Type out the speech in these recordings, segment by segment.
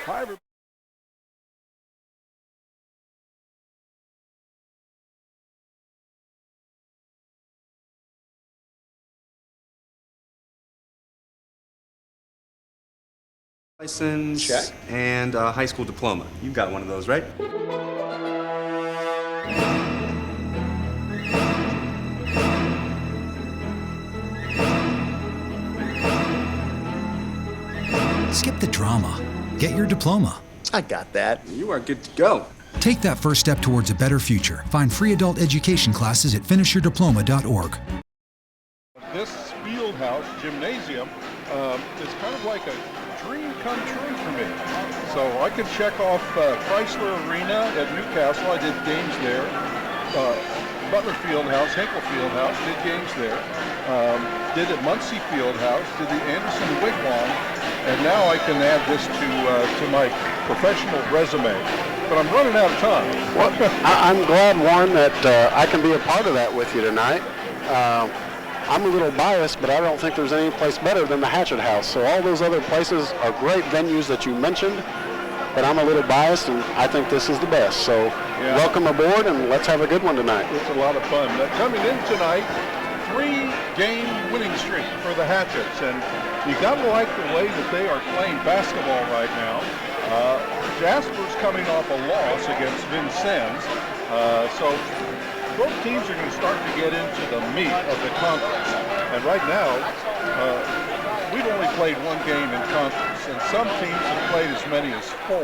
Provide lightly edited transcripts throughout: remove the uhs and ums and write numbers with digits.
Hi, everybody. License Check. and a high school diploma. You've got one of those, right? Skip the drama. Get your diploma. I got that. You are good to go. Take that first step towards a better future. Find free adult education classes at finishyourdiploma.org. This field house gymnasium is kind of like a dream come true for me. So I could check off Chrysler Arena at Newcastle. I did games there. Butler Fieldhouse, Hinkle Fieldhouse, did games there. Did at Muncie Fieldhouse, did the Anderson Wigwam, and now I can add this to my professional resume. But I'm running out of time. Well, I'm glad, Warren, that I can be a part of that with you tonight. I'm a little biased, but I don't think there's any place better than the Hatchet House. So all those other places are great venues that you mentioned, but I'm a little biased, and I think this is the best. So welcome aboard, and let's have a good one tonight. It's a lot of fun. Coming in tonight, 3-game winning streak for the Hatchets, and you got to like the way that they are playing basketball right now. Jasper's coming off a loss against Vincennes, so both teams are going to start to get into the meat of the conference. And right now, we've only played one game in conference, and some teams have played as many as 4.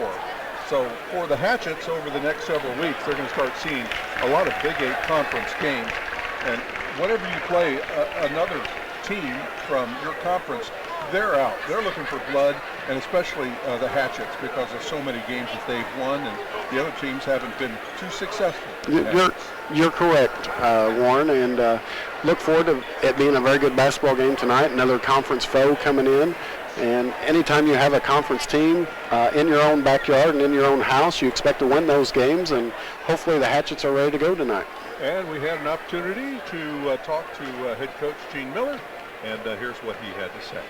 So for the Hatchets over the next several weeks, they're going to start seeing a lot of Big 8 conference games. And whenever you play another team from your conference, they're out. They're looking for blood, and especially the Hatchets, because of so many games that they've won, and the other teams haven't been too successful. You're correct, Warren, and look forward to it being a very good basketball game tonight. Another conference foe coming in, and anytime you have a conference team in your own backyard and in your own house, you expect to win those games, and hopefully the Hatchets are ready to go tonight. And we had an opportunity to talk to head coach Gene Miller, and here's what he had to say.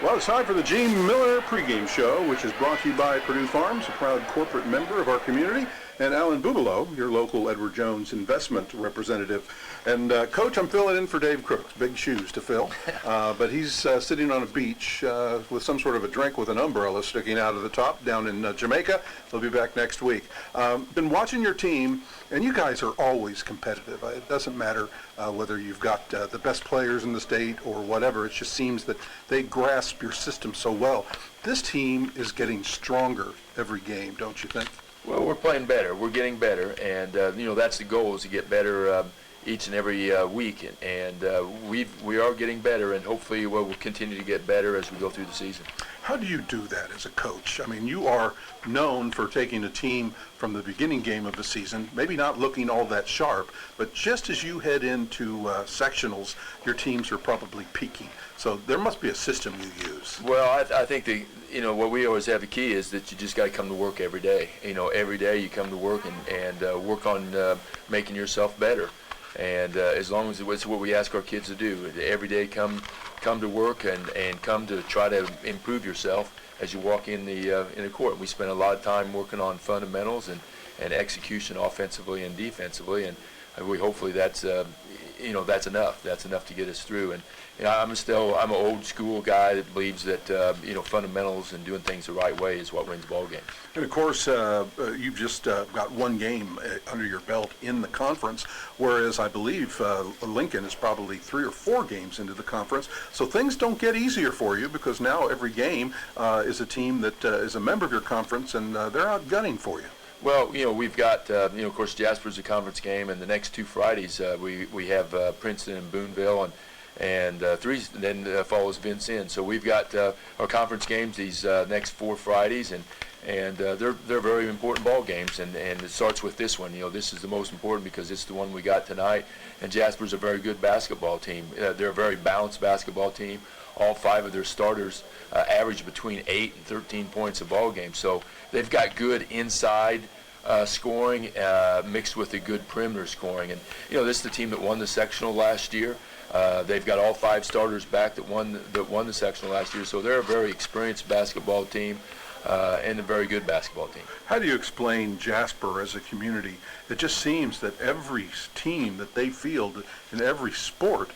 Well, it's time for the Gene Miller pregame show, which is brought to you by Purdue Farms, a proud corporate member of our community, and Alan Bubalo, your local Edward Jones investment representative. And Coach, I'm filling in for Dave Crooks. Big shoes to fill. But he's sitting on a beach with some sort of a drink with an umbrella sticking out of the top down in Jamaica. He'll be back next week. Been watching your team, and you guys are always competitive. It doesn't matter whether you've got the best players in the state or whatever. It just seems that they grasp your system so well. This team is getting stronger every game, don't you think? Well, we're playing better. We're getting better, and that's the goal, is to get better each and every week, and we are getting better, and hopefully we'll continue to get better as we go through the season. How do you do that as a coach? I mean, you are known for taking a team from the beginning game of the season, maybe not looking all that sharp, but just as you head into sectionals, your teams are probably peaking. So there must be a system you use. Well, I think what we always have the key is that you just got to come to work every day. Every day you come to work and work on making yourself better. And as long as it's what we ask our kids to do, every day come to work and come to try to improve yourself as you walk in the court. We spend a lot of time working on fundamentals and execution offensively and defensively, and we hopefully that's enough. That's enough to get us through. And I'm an old school guy that believes that fundamentals and doing things the right way is what wins ball games. And of course, you've just got one game under your belt in the conference, whereas I believe Lincoln is probably 3 or 4 games into the conference. So things don't get easier for you, because now every game is a team that is a member of your conference, and they're out gunning for you. Well, we've got, of course, Jasper's a conference game, and the next 2 Fridays we have Princeton and Boonville, and then follows Vincennes. So we've got our conference games these next 4 Fridays, and they're very important ball games, and it starts with this one. This is the most important because it's the one we got tonight, and Jasper's a very good basketball team. They're a very balanced basketball team. All 5 of their starters average between 8 and 13 points a ball game. So they've got good inside scoring mixed with a good perimeter scoring. And this is the team that won the sectional last year. They've got all 5 starters back that won the sectional last year, so they're a very experienced basketball team and a very good basketball team. How do you explain Jasper as a community? It just seems that every team that they field in every sport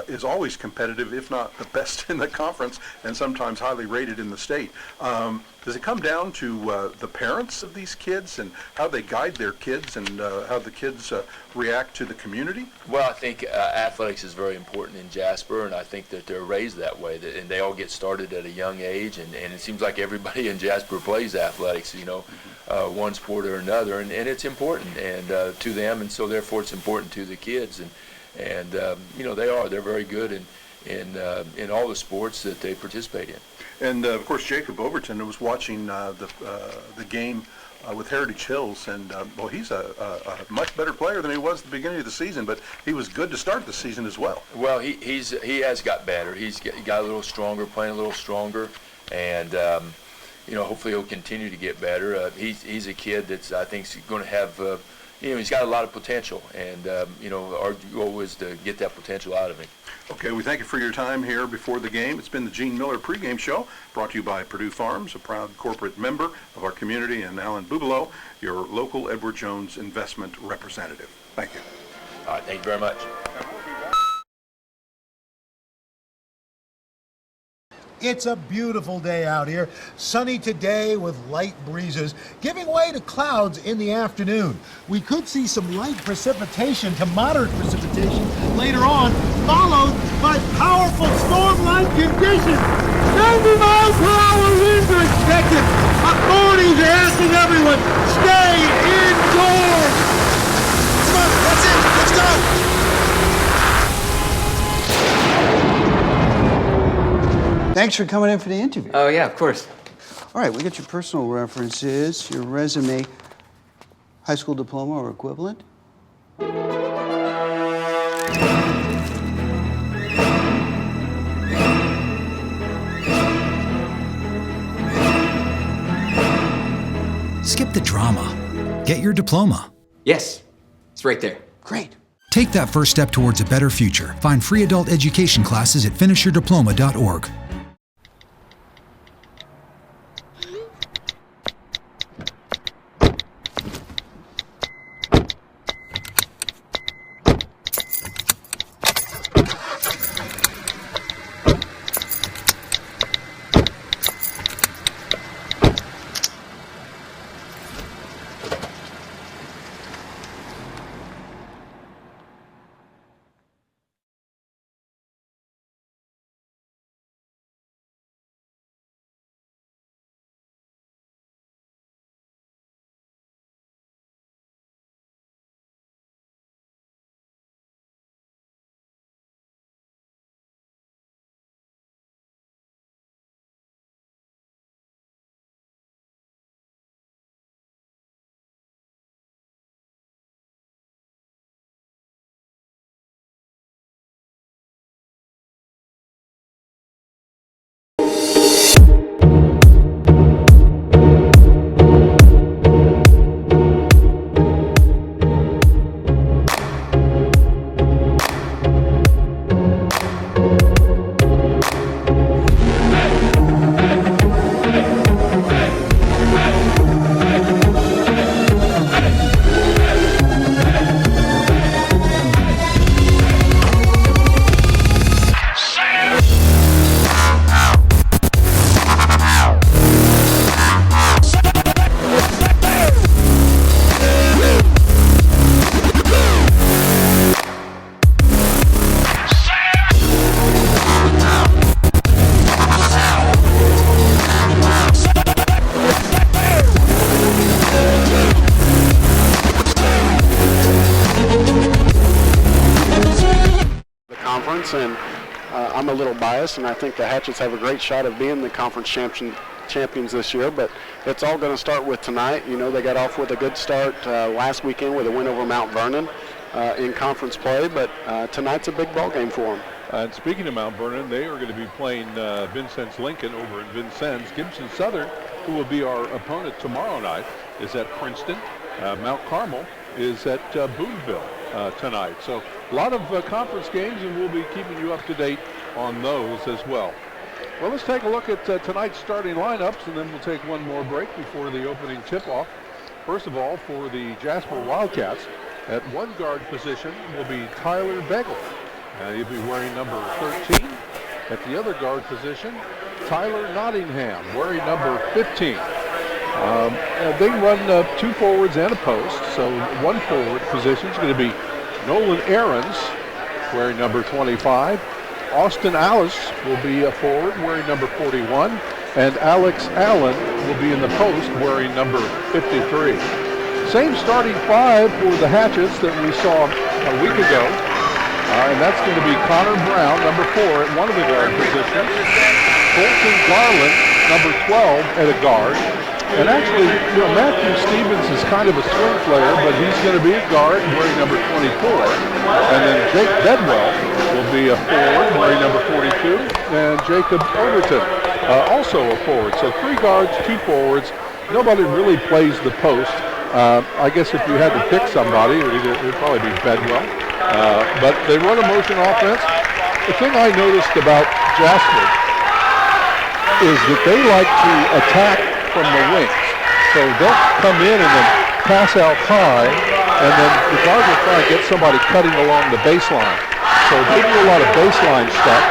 is always competitive, if not the best in the conference, and sometimes highly rated in the state. Does it come down to the parents of these kids and how they guide their kids and how the kids react to the community? Well, I think athletics is very important in Jasper, and I think that they're raised that way, and they all get started at a young age, and it seems like everybody in Jasper plays athletics, one sport or another, and it's important and to them, and so therefore it's important to the kids, and they're very good in all the sports that they participate in. And of course, Jacob Overton was watching the game with Heritage Hills, and he's a much better player than he was at the beginning of the season, but he was good to start the season as well. Well, he has got better. He got a little stronger, playing a little stronger, and hopefully he'll continue to get better. He's a kid that's, I think, going to have he's got a lot of potential, and our goal is to get that potential out of him. Okay, we thank you for your time here before the game. It's been the Gene Miller pregame show, brought to you by Purdue Farms, a proud corporate member of our community, and Alan Bubelow, your local Edward Jones investment representative. Thank you. All right, thank you very much. It's a beautiful day out here. Sunny today with light breezes, giving way to clouds in the afternoon. We could see some light precipitation to moderate precipitation later on, followed by powerful storm-like conditions. 90 miles per hour winds are expected. Authorities are asking everyone, stay indoors. Come on, that's it. Let's go. Thanks for coming in for the interview. Oh, yeah, of course. All right, we got your personal references, your resume, high school diploma or equivalent. Skip the drama. Get your diploma. Yes, it's right there. Great. Take that first step towards a better future. Find free adult education classes at finishyourdiploma.org. And I'm a little biased, and I think the Hatchets have a great shot of being the conference champions this year, but it's all going to start with tonight. They got off with a good start last weekend with a win over Mount Vernon in conference play, but tonight's a big ball game for them. And speaking of Mount Vernon, they are going to be playing Vincennes Lincoln over in Vincennes. Gibson Southern, who will be our opponent tomorrow night, is at Princeton. Mount Carmel is at Boonville tonight. So a lot of conference games, and we'll be keeping you up to date on those as well. Well, let's take a look at tonight's starting lineups, and then we'll take one more break before the opening tip-off. First of all, for the Jasper Wildcats, at one guard position will be Tyler Begel. He'll be wearing number 13. At the other guard position, Tyler Nottingham, wearing number 15. They run two forwards and a post, so one forward position is going to be Nolan Ahrens, wearing number 25. Austin Alice will be a forward, wearing number 41. And Alex Allen will be in the post, wearing number 53. Same starting five for the Hatchets that we saw a week ago. And that's going to be Connor Brown, number 4, at one of the guard positions. Colton Garland, number 12, at a guard. And actually, Matthew Stevens is kind of a swing player, but he's going to be a guard, wearing number 24. And then Jake Bedwell will be a forward, wearing number 42. And Jacob Overton, also a forward. So 3 guards, 2 forwards. Nobody really plays the post. I guess if you had to pick somebody, it would probably be Bedwell. But they run a motion offense. The thing I noticed about Jasper is that they like to attack from the wings. So they'll come in and then pass out high, and then the guard will try to get somebody cutting along the baseline. So they do a lot of baseline stuff,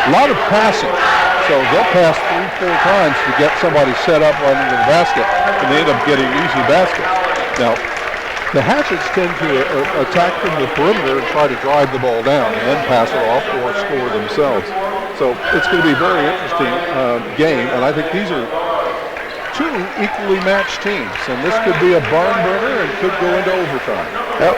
a lot of passing. So they'll pass 3-4 times to get somebody set up right into the basket, and they end up getting easy baskets. Now, the Hatchets tend to attack from the perimeter and try to drive the ball down and then pass it off or score themselves. So it's going to be a very interesting game, and I think these are 2 equally matched teams, and this could be a barn burner and could go into overtime. Yep.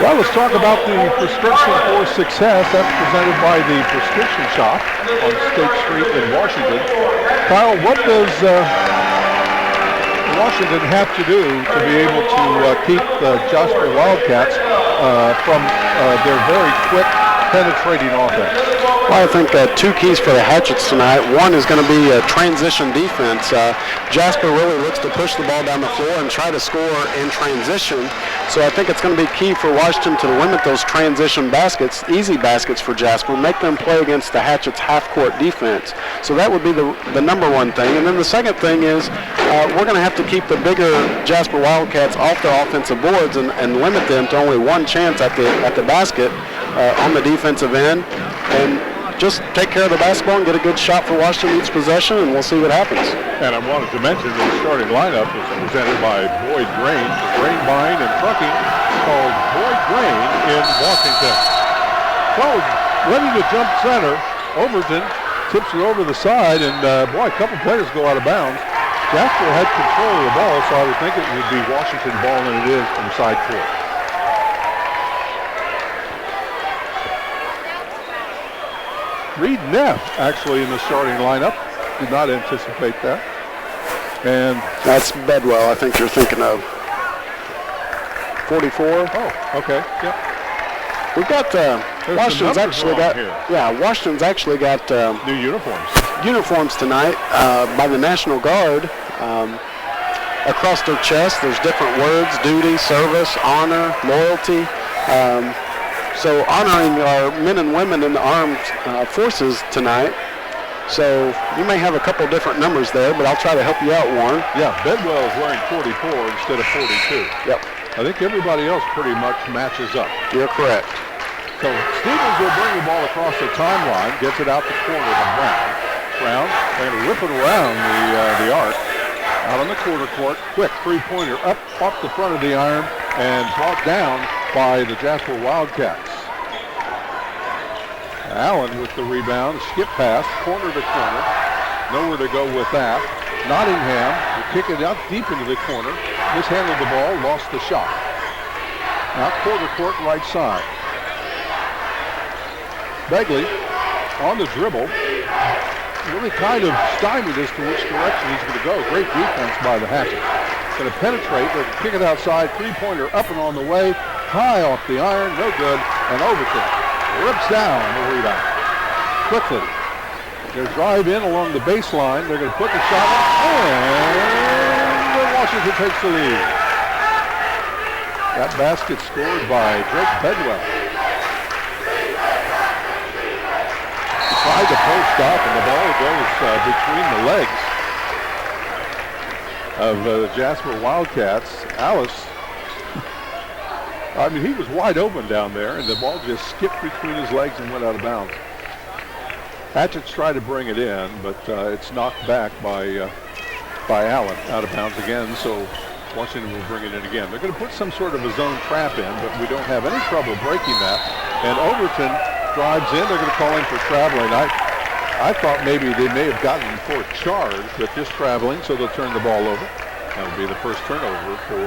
Well, let's talk about the prescription for success. That's presented by the Prescription Shop on State Street in Washington. Kyle, what does Washington have to do to be able to keep the Jasper Wildcats from their very quick penetrating offense? Well, I think 2 keys for the Hatchets tonight. One is going to be a transition defense. Jasper really looks to push the ball down the floor and try to score in transition. So I think it's going to be key for Washington to limit those transition baskets, easy baskets for Jasper, make them play against the Hatchets' half-court defense. So that would be the number one thing. And then the second thing is we're going to have to keep the bigger Jasper Wildcats off the offensive boards and limit them to only one chance at the basket on the defensive end. And just take care of the basketball and get a good shot for Washington each possession, and we'll see what happens. And I wanted to mention that the starting lineup is presented by Boyd Grain, grain buying and trucking, called Boyd Grain in Washington. So, ready to jump center. Overton tips it over the side, and boy, a couple players go out of bounds. Jasper had control of the ball, so I would think it would be Washington ball, and it is from side court. Reed Neff actually in the starting lineup. Did not anticipate that. And that's Bedwell, I think you're thinking of. 44. Oh, okay. Yep. We've got Washington's actually got here. Yeah, Washington's actually got new uniforms. Uniforms tonight by the National Guard. Across their chest, there's different words: duty, service, honor, loyalty. So honoring our men and women in the armed forces tonight. So you may have a couple different numbers there, but I'll try to help you out, Warren. Yeah, Bedwell is wearing 44 instead of 42. Yep. I think everybody else pretty much matches up. You're correct. So Stevens will bring the ball across the timeline, gets it out the corner to Brown. Brown, they're going to rip it around the arc. Out on the quarter court, quick three-pointer up off the front of the iron and brought down by the Jasper Wildcats. Allen with the rebound, skip pass, corner to corner. Nowhere to go with that. Nottingham will kick it out deep into the corner. Mishandled the ball, lost the shot. Now quarter court right side. Begley on the dribble. Really kind of stymied as to which direction he's going to go. Great defense by the Hatchets. Going to penetrate, they're going to kick it outside. Three-pointer up and on the way. High off the iron, no good. And Overton rips down the rebound. Quickly. Their drive in along the baseline. They're going to put the shot up, and Washington takes the lead. That basket scored by Drake Bedwell. He tried to post up, and the ball goes between the legs of the Jasper Wildcats. Alice, I mean, he was wide open down there, and the ball just skipped between his legs and went out of bounds. Hatchets try to bring it in, but it's knocked back by Allen out of bounds again, so Washington will bring it in again. They're going to put some sort of a zone trap in, but we don't have any trouble breaking that. And Overton drives in. They're going to call in for traveling. I thought maybe they may have gotten for a charge, but just traveling, so they'll turn the ball over. That'll be the first turnover for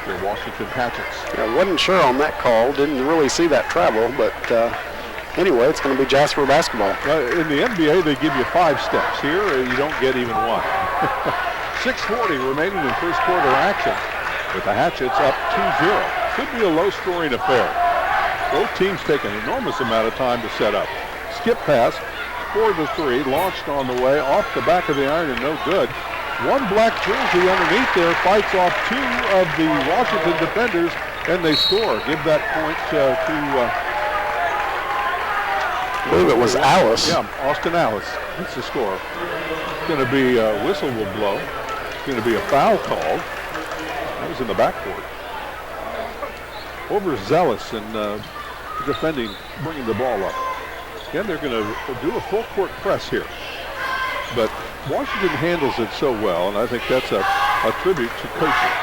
the Washington Hatchets. I wasn't sure on that call. Didn't really see that travel, but anyway, it's going to be Jasper basketball. In the NBA, they give you 5 steps. Here, you don't get even one. 6:40 remaining in first quarter action with the Hatchets up 2-0. Could be a low-scoring affair. Both teams take an enormous amount of time to set up. Skip pass, 4 to 3, launched on the way, off the back of the iron and no good. One black jersey underneath there fights off 2 of the Washington defenders, and they score. Give that point to I believe it was Alice. Yeah, Austin Alice. That's the score. It's going to be a whistle will blow. It's going to be a foul called. That was in the backcourt. Overzealous in defending, bringing the ball up. Again, they're going to do a full court press here. But Washington handles it so well, and I think that's a tribute to coaching.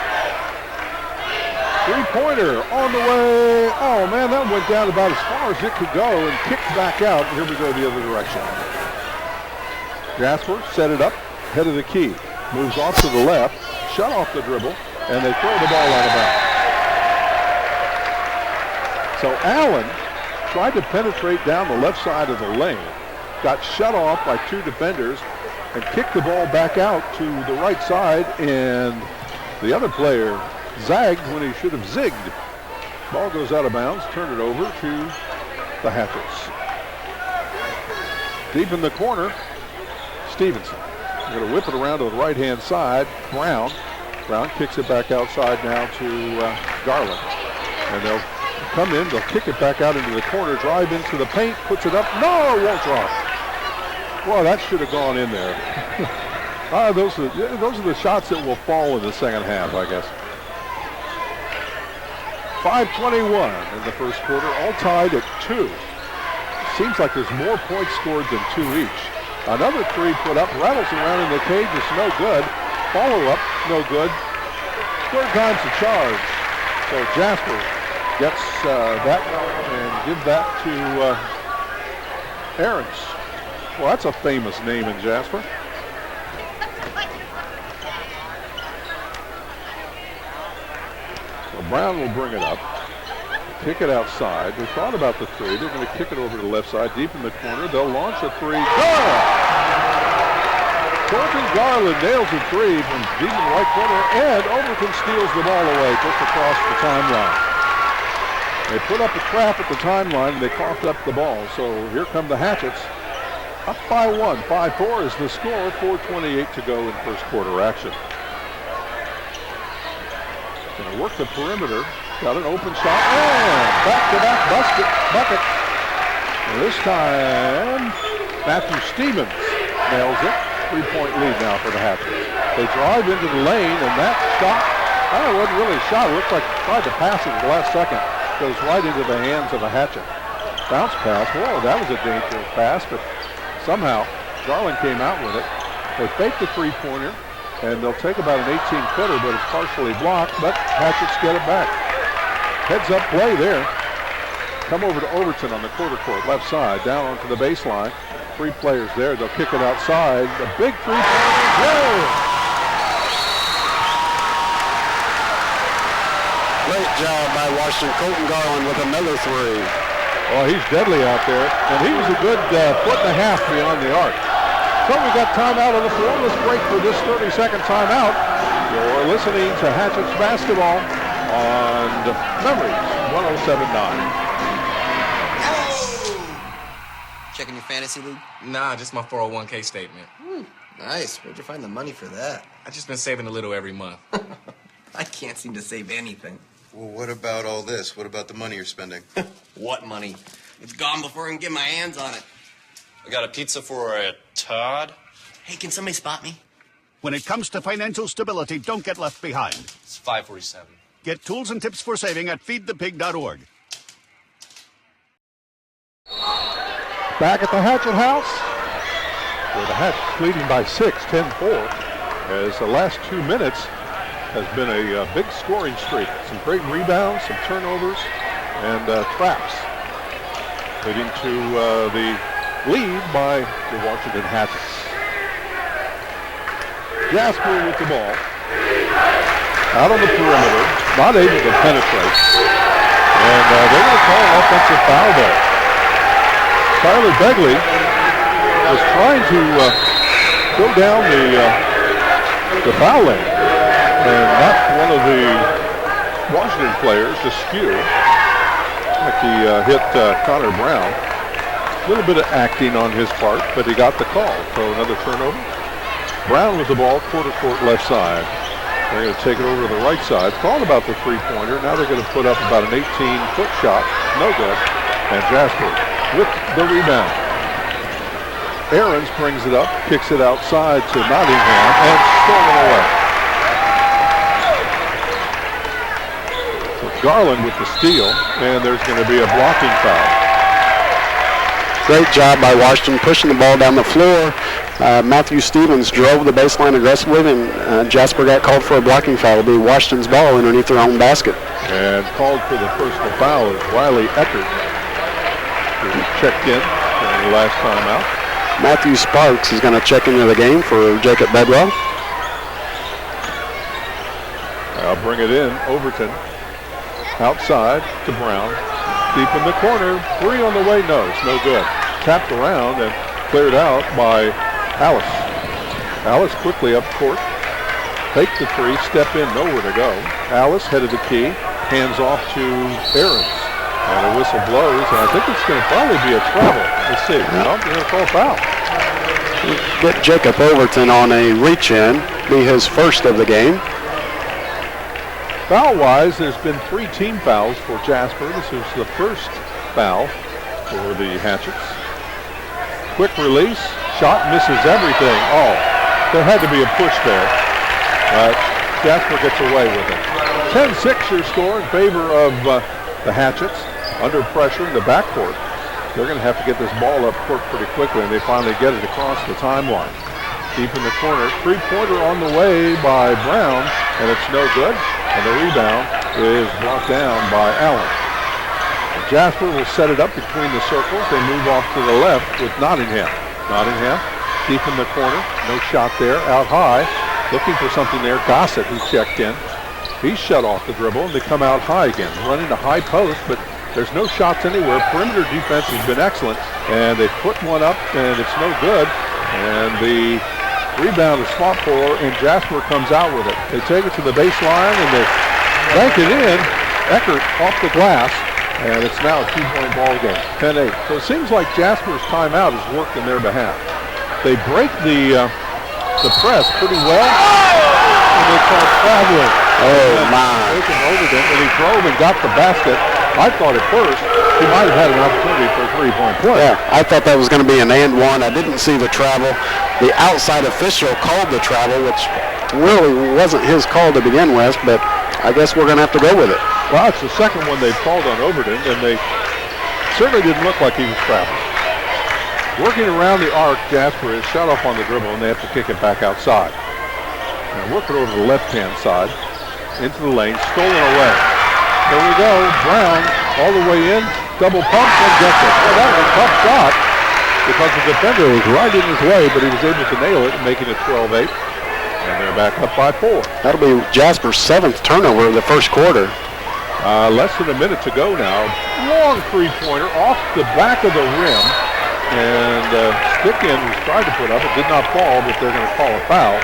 Three-pointer on the way. Oh, man, that went down about as far as it could go and kicked back out. Here we go the other direction. Jasper set it up, head of the key. Moves off to the left, shut off the dribble, and they throw the ball out of bounds. So Allen tried to penetrate down the left side of the lane, got shut off by 2 defenders, and kicked the ball back out to the right side, and the other player zagged when he should have zigged. Ball goes out of bounds, turn it over to the Hatchets. Deep in the corner, Stevenson. They're going to whip it around to the right-hand side. Brown kicks it back outside now to Garland. And they'll come in, they'll kick it back out into the corner, drive into the paint, puts it up. No, it won't drop. Well, that should have gone in there. Those are the shots that will fall in the second half, I guess. 5:21 in the first quarter, all tied at 2. Seems like there's more points scored than 2 each. Another 3 put up, rattles around in the cage, it's no good. Follow-up, no good. Third time's the charge. So Jasper gets that and give that to Aarons. Well, that's a famous name in Jasper. So Brown will bring it up. Kick it outside. They thought about the 3. They're going to kick it over to the left side, deep in the corner. They'll launch a 3. Good! Colton Garland nails a 3 from deep in the right corner, and Overton steals the ball away just across the timeline. They put up a trap at the timeline, and they coughed up the ball. So here come the Hatchets. Up by 1. 5-4 is the score. 4:28 to go in first quarter action. Going to work the perimeter. Got an open shot, and back-to-back bucket. And this time, Matthew Stevens nails it. 3-point lead now for the Hatchets. They drive into the lane, and that shot, it wasn't really a shot. It looked like he tried to pass it at the last second. Goes right into the hands of a Hatchet. Bounce pass. Whoa, that was a dangerous pass, but somehow Garland came out with it. They fake the 3-pointer, and they'll take about an 18-footer, but it's partially blocked, but Hatchets get it back. Heads-up play there. Come over to Overton on the quarter court, left side, down onto the baseline. 3 players there. They'll kick it outside. The big 3-pointer. Good! Great job by Washington. Colton Garland with another 3. Well, he's deadly out there, and he was a good 1.5 feet beyond the arc. So we got timeout on the floor. Let's break for this 30-second timeout. You're listening to Hatchets basketball on Memories 107.9. checking your fantasy league? Nah, just my 401k statement. Nice. Where'd you find the money for that? I just been saving a little every month. I can't seem to save anything. Well, what about all this? What about the money you're spending? What money? It's gone before I can get my hands on it. I got a pizza for a Todd. Hey, can somebody spot me? When it comes to financial stability, don't get left behind. It's 547. Get tools and tips for saving at feedthepig.org. Back at the Hatchet House, where the Hatchets leading by 6, 10-4, as the last 2 minutes has been a big scoring streak. Some great rebounds, some turnovers, and traps, leading to the lead by the Washington Hatchets. Jasper with the ball, out on the perimeter, not able to penetrate, and they're going to call an offensive foul there. Tyler Begley was trying to go down the foul lane, and that's one of the Washington players, Askew, like he hit Connor Brown. A little bit of acting on his part, but he got the call. So another turnover. Brown with the ball, quarter court left side. They're going to take it over to the right side. Thought about the three-pointer. Now they're going to put up about an 18-foot shot. No good. And Jasper with the rebound. Aarons brings it up, kicks it outside to Nottingham, and stolen away. So Garland with the steal, and there's going to be a blocking foul. Great job by Washington pushing the ball down the floor. Matthew Stevens drove the baseline aggressively, and Jasper got called for a blocking foul. It'll be Washington's ball underneath their own basket. And called for the personal foul is Riley Eckert, who checked in during the last time out. Matthew Sparks is going to check into the game for Jacob Bedwell. I'll bring it in. Overton outside to Brown. Deep in the corner. Three on the way. No, it's no good. Tapped around and cleared out by Alice. Alice quickly up court. Take the three. Step in. Nowhere to go. Alice headed the key. Hands off to Aarons. And a whistle blows. And I think it's going to probably be a travel. Let's see. No, they're going to call foul. Get Jacob Overton on a reach-in. Be his first of the game. Foul-wise, there's been 3 team fouls for Jasper. This is the first foul for the Hatchets. Quick release. Shot misses everything. Oh, there had to be a push there. Jasper gets away with it. 10-6 your score in favor of the Hatchets. Under pressure in the backcourt. They're going to have to get this ball up court pretty quickly, and they finally get it across the timeline. Deep in the corner. Three-pointer on the way by Brown, and it's no good. And the rebound is brought down by Allen. Jasper will set it up between the circles. They move off to the left with Nottingham. Nottingham deep in the corner. No shot there. Out high. Looking for something there. Gossett, who checked in. He's shut off the dribble, and they come out high again. Running a high post, but there's no shots anywhere. Perimeter defense has been excellent. And they put one up, and it's no good. And the rebound is fought for, and Jasper comes out with it. They take it to the baseline, and they bank it in. Eckert off the glass, and it's now a 2-point ball game, 10-8. So it seems like Jasper's timeout has worked in their behalf. They break the press pretty well, and they call traveling. Oh, my. Taken over them, and he drove and got the basket. I thought at first he might have had an opportunity for a 3-point play. Yeah, I thought that was going to be an and one. I didn't see the travel. The outside official called the travel, which really wasn't his call to begin with, but I guess we're going to have to go with it. Well, it's the second one they've called on Overton, and they certainly didn't look like he was traveling. Working around the arc, Jasper is shut off on the dribble, and they have to kick it back outside. Now working over to the left-hand side, into the lane, stolen away. There we go. Brown all the way in, double pumps and gets it. Well, that was a tough shot because the defender was right in his way, but he was able to nail it, making it 12-8. And they're back up by 4. That'll be Jasper's 7th turnover of the first quarter. Less than a minute to go now. Long three-pointer off the back of the rim. And Stick-in was tried to put up. It did not fall, but they're going to call a foul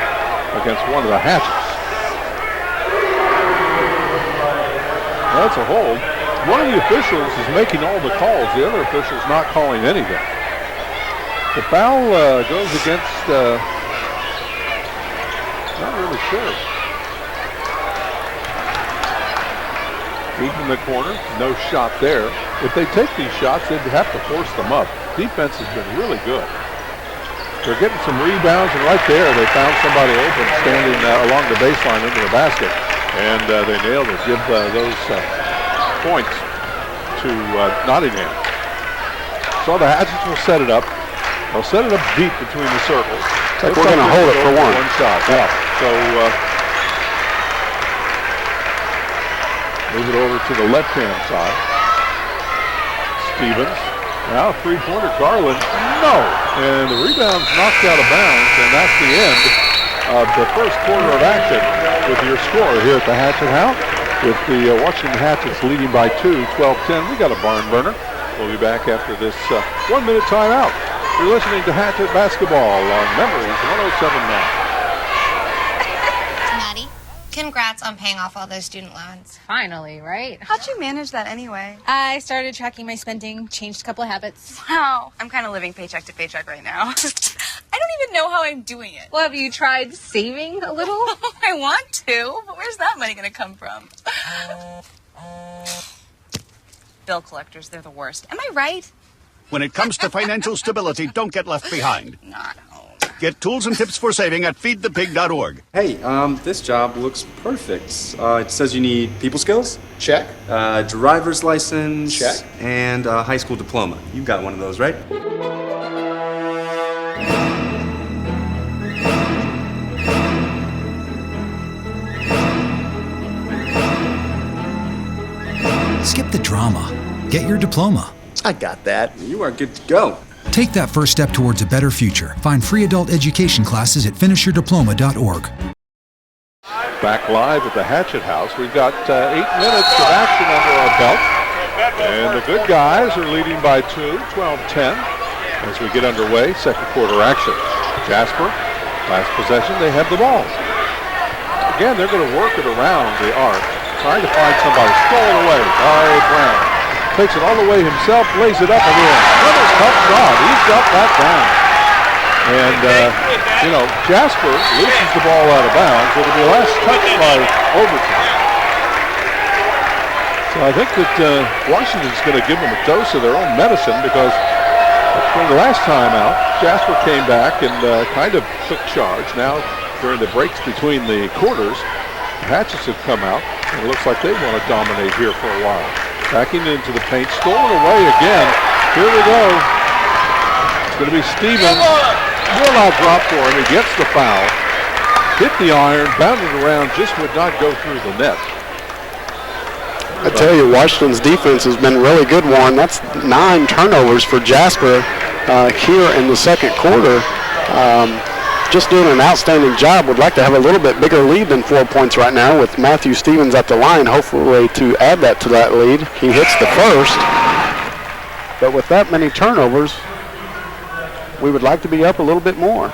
against one of the Hatchets. That's a hold. One of the officials is making all the calls. The other official's not calling anything. The foul goes against, not really sure. Deep in the corner, no shot there. If they take these shots, they'd have to force them up. Defense has been really good. They're getting some rebounds, and right there they found somebody open standing along the baseline into the basket, and they nailed it. Give those points to Nottingham. So the Hatchets will set it up. They'll set it up deep between the circles. Like we're going to hold it for one. One shot, yeah. So move it over to the left-hand side. Stevens. Now three-pointer. Garland. No. And the rebound's knocked out of bounds, and that's the end of the first quarter of action with your score here at the Hatchet House. With the Washington Hatchets leading by 2, 12-10. We got a barn burner. We'll be back after this 1-minute timeout. You're listening to Hatchet Basketball on Memories 107.9. Maddie, congrats on paying off all those student loans. Finally, right? How'd you manage that anyway? I started tracking my spending, changed a couple of habits. Wow, I'm kind of living paycheck to paycheck right now. I don't even know how I'm doing it. Well, have you tried saving a little? I want to, but where's that money going to come from? Bill collectors, they're the worst. Am I right? When it comes to financial stability, don't get left behind. Not home. Get tools and tips for saving at feedthepig.org. Hey, this job looks perfect. It says you need people skills? Check. Driver's license? Check. And a high school diploma. You got one of those, right? Skip the drama. Get your diploma. I got that. You are good to go. Take that first step towards a better future. Find free adult education classes at finishyourdiploma.org. Back live at the Hatchet House. We've got 8 minutes of action under our belt. And the good guys are leading by 2, 12-10. As we get underway, second quarter action. Jasper, last possession, they have the ball. Again, they're going to work it around the arc, trying to find somebody. Stolen away by Brown. Takes it all the way himself, lays it up and in. Another tough shot. He's got that down. And, Jasper loses the ball out of bounds. It'll be last touched by overtime. So I think that Washington's going to give them a dose of their own medicine because during the last time out, Jasper came back and kind of took charge. Now, during the breaks between the quarters, the Hatchets have come out, and it looks like they want to dominate here for a while. Backing into the paint, stolen away again. Here we go. It's going to be Stevens. Will not drop for him. He gets the foul. Hit the iron, bounded around, just would not go through the net. I tell you, Washington's defense has been really good, Warren. That's 9 turnovers for Jasper here in the second quarter. Just doing an outstanding job. Would like to have a little bit bigger lead than 4 points right now with Matthew Stevens at the line, hopefully to add that to that lead. He hits the first. But with that many turnovers, we would like to be up a little bit more.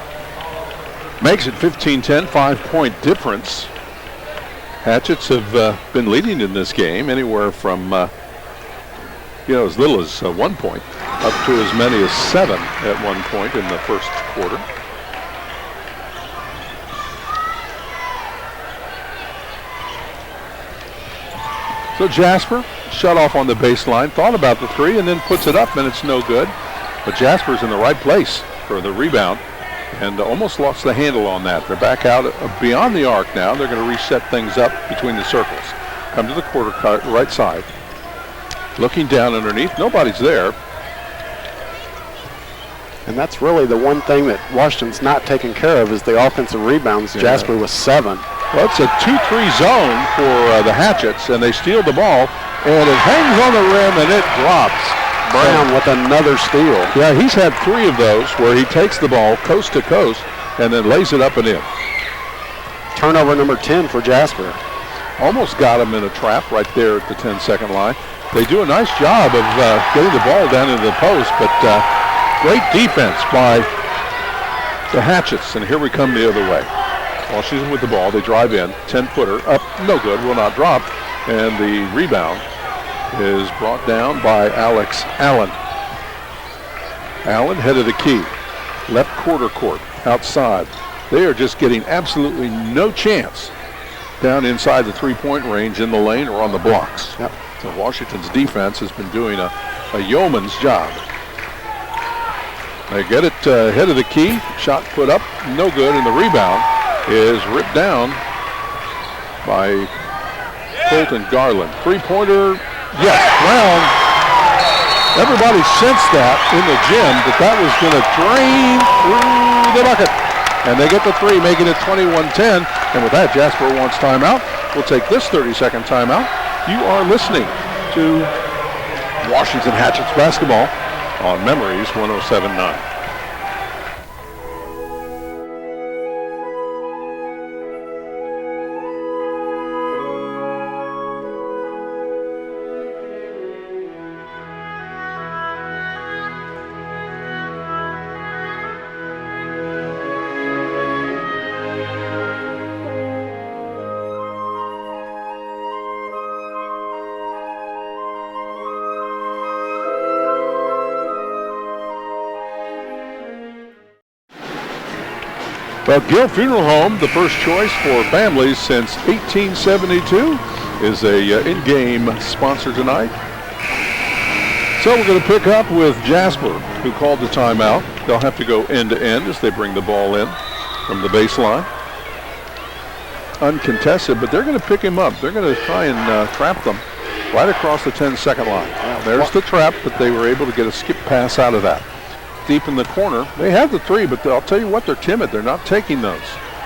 Makes it 15-10, 5-point difference. Hatchets have been leading in this game anywhere from, as little as 1 point up to as many as 7 at one point in the first quarter. So Jasper, shut off on the baseline, thought about the three, and then puts it up, and it's no good. But Jasper's in the right place for the rebound, and almost lost the handle on that. They're back out beyond the arc now. They're going to reset things up between the circles. Come to the quarter cut, right side. Looking down underneath, nobody's there. And that's really the one thing that Washington's not taking care of is the offensive rebounds. Yeah. Jasper was 7. Well, it's a 2-3 zone for the Hatchets, and they steal the ball, and it hangs on the rim, and it drops. Brown with another steal. Yeah, he's had 3 of those where he takes the ball coast to coast and then lays it up and in. Turnover number 10 for Jasper. Almost got him in a trap right there at the 10-second line. They do a nice job of getting the ball down into the post, but great defense by the Hatchets, and here we come the other way. Washington with the ball, they drive in, 10-footer, up, no good, will not drop, and the rebound is brought down by Alex Allen. Allen, head of the key. left quarter court, outside. They are just getting absolutely no chance down inside the three-point range in the lane or on the blocks. Yep. So Washington's defense has been doing a yeoman's job. They get it head of the key, shot put up, no good, and the rebound is ripped down by Colton Garland. Three-pointer, yes, Brown. Everybody sensed that in the gym that was going to drain through the bucket. And they get the three, making it 21-10. And with that, Jasper wants timeout. We'll take this 30-second timeout. You are listening to Washington Hatchets basketball on Memories 107.9. Well, Gill Funeral Home, the first choice for families since 1872, is a in-game sponsor tonight. So we're going to pick up with Jasper, who called the timeout. They'll have to go end-to-end as they bring the ball in from the baseline. Uncontested, but they're going to pick him up. They're going to try and trap them right across the 10-second line. There's the trap, but they were able to get a skip pass out of that. Deep in the corner. They have the three, but I'll tell you what, they're timid. They're not taking those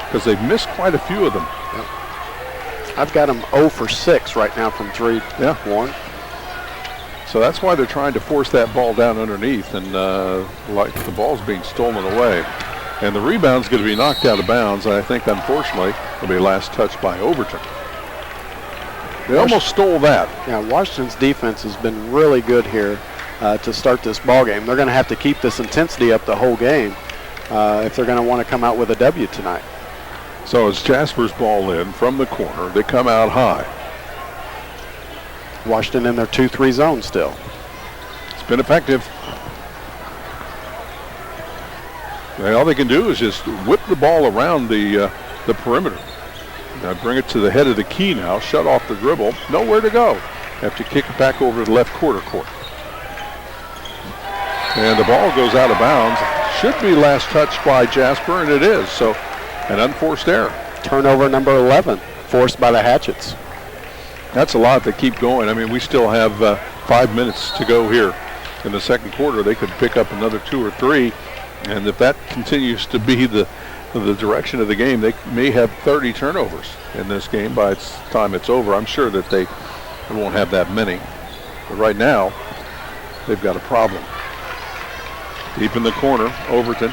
because they've missed quite a few of them. Yep. I've got them 0 for 6 right now from 3. Yeah. 1. So that's why they're trying to force that ball down underneath, and like the ball's being stolen away. And the rebound's going to be knocked out of bounds. I think, unfortunately, it'll be last touched by Overton. They almost stole that. Yeah, Washington's defense has been really good here to start this ball game. They're going to have to keep this intensity up the whole game if they're going to want to come out with a W tonight. So it's Jasper's ball in from the corner. They come out high. Washington in their 2-3 zone still. It's been effective. And all they can do is just whip the ball around the perimeter. Now bring it to the head of the key now. Shut off the dribble. Nowhere to go. Have to kick it back over to the left quarter court. And the ball goes out of bounds. Should be last touched by Jasper, and it is. So an unforced error. Turnover number 11, forced by the Hatchets. That's a lot to keep going. I mean, we still have 5 minutes to go here in the second quarter. They could pick up another 2 or 3. And if that continues to be the direction of the game, they may have 30 turnovers in this game by the time it's over. I'm sure that they won't have that many. But right now, they've got a problem. Deep in the corner, Overton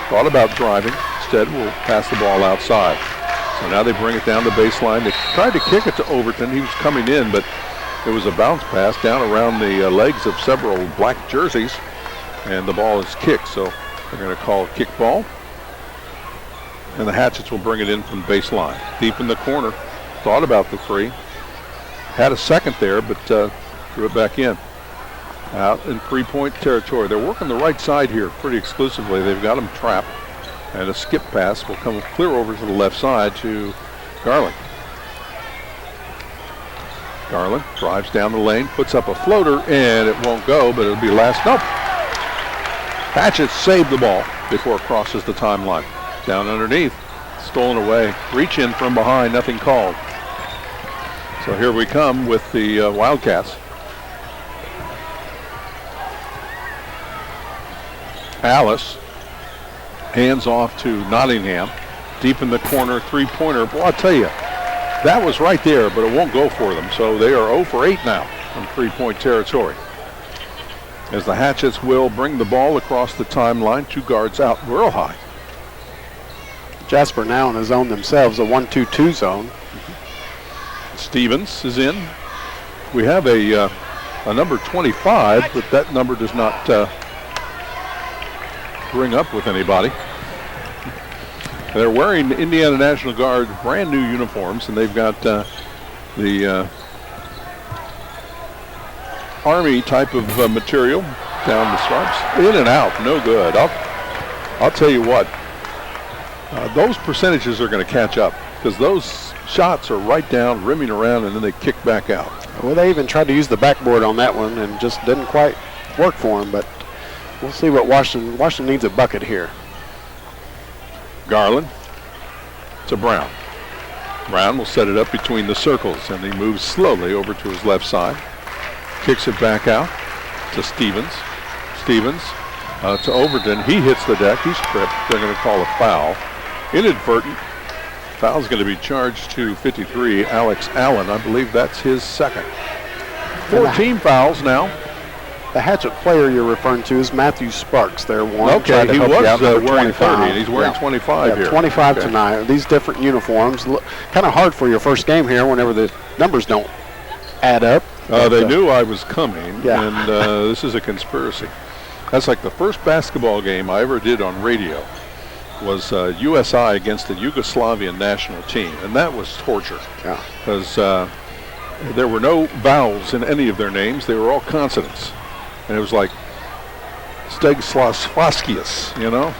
thought about driving. Instead, will pass the ball outside. So now they bring it down the baseline. They tried to kick it to Overton. He was coming in, but it was a bounce pass down around the legs of several black jerseys, and the ball is kicked. So they're going to call a kick ball, and the Hatchets will bring it in from baseline. Deep in the corner, thought about the three. Had a second there, but threw it back in. Out in three-point territory. They're working the right side here pretty exclusively. They've got them trapped. And a skip pass will come clear over to the left side to Garland. Garland drives down the lane, puts up a floater, and it won't go, but it'll be last. Nope. Hatchets saved the ball before it crosses the timeline. Down underneath, stolen away. Reach in from behind, nothing called. So here we come with the Wildcats. Alice hands off to Nottingham. Deep in the corner, three-pointer. Well, I'll tell you, that was right there, but it won't go for them. So they are 0 for 8 now from three-point territory. As the Hatchets will bring the ball across the timeline, 2 guards out real high. Jasper now in a zone themselves, a 1-2-2 zone. Stevens is in. We have a number 25, but that number does not bring up with anybody. They're wearing Indiana National Guard brand new uniforms, and they've got the Army type of material down the stripes. In and out, no good. I'll tell you what, those percentages are going to catch up because those shots are right down, rimming around, and then they kick back out. Well, they even tried to use the backboard on that one and just didn't quite work for them, but we'll see what Washington needs a bucket here. Garland to Brown. Brown will set it up between the circles, and he moves slowly over to his left side. Kicks it back out to Stevens. Stevens to Overton. He hits the deck. He's tripped. They're going to call a foul. Inadvertent. Foul's going to be charged to 53, Alex Allen. I believe that's his second. 14 fouls now. The Hatchet player you're referring to is Matthew Sparks. There, one. Okay, he was wearing 30, and he's wearing 25 here. 25 tonight. These different uniforms. Kind of hard for your first game here whenever the numbers don't add up. They knew I was coming, and this is a conspiracy. That's like the first basketball game I ever did on radio was USI against the Yugoslavian national team, and that was torture. Yeah. Because there were no vowels in any of their names. They were all consonants. And it was like Stegslavskius, you know?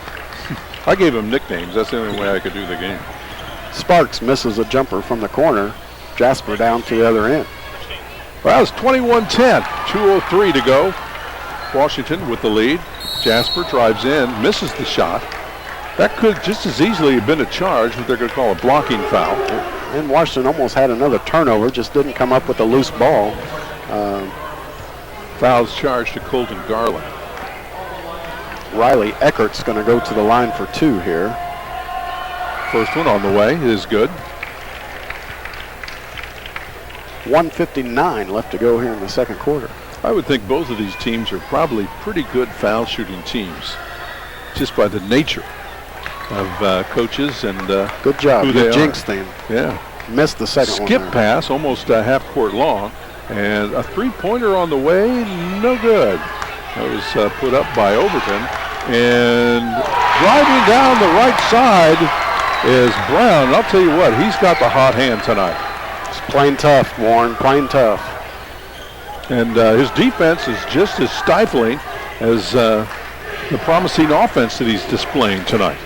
I gave them nicknames. That's the only way I could do the game. Sparks misses a jumper from the corner. Jasper down to the other end. Well, it's 21-10. 2:03 to go. Washington with the lead. Jasper drives in, misses the shot. That could just as easily have been a charge, but they're going to call a blocking foul. And Washington almost had another turnover, just didn't come up with a loose ball. Foul's charged to Colton Garland. Riley Eckert's going to go to the line for two here. First one on the way is good. 1:59 left to go here in the second quarter. I would think both of these teams are probably pretty good foul shooting teams, just by the nature of coaches and good job. Who Good they jinx are. thing. Yeah. Missed the second one. Skip pass, almost a half court long, and a three-pointer on the way, no good. That was put up by Overton, and driving down the right side is Brown. And I'll tell you what, he's got the hot hand tonight. It's plain tough, Warren, plain tough. And his defense is just as stifling as the promising offense that he's displaying tonight.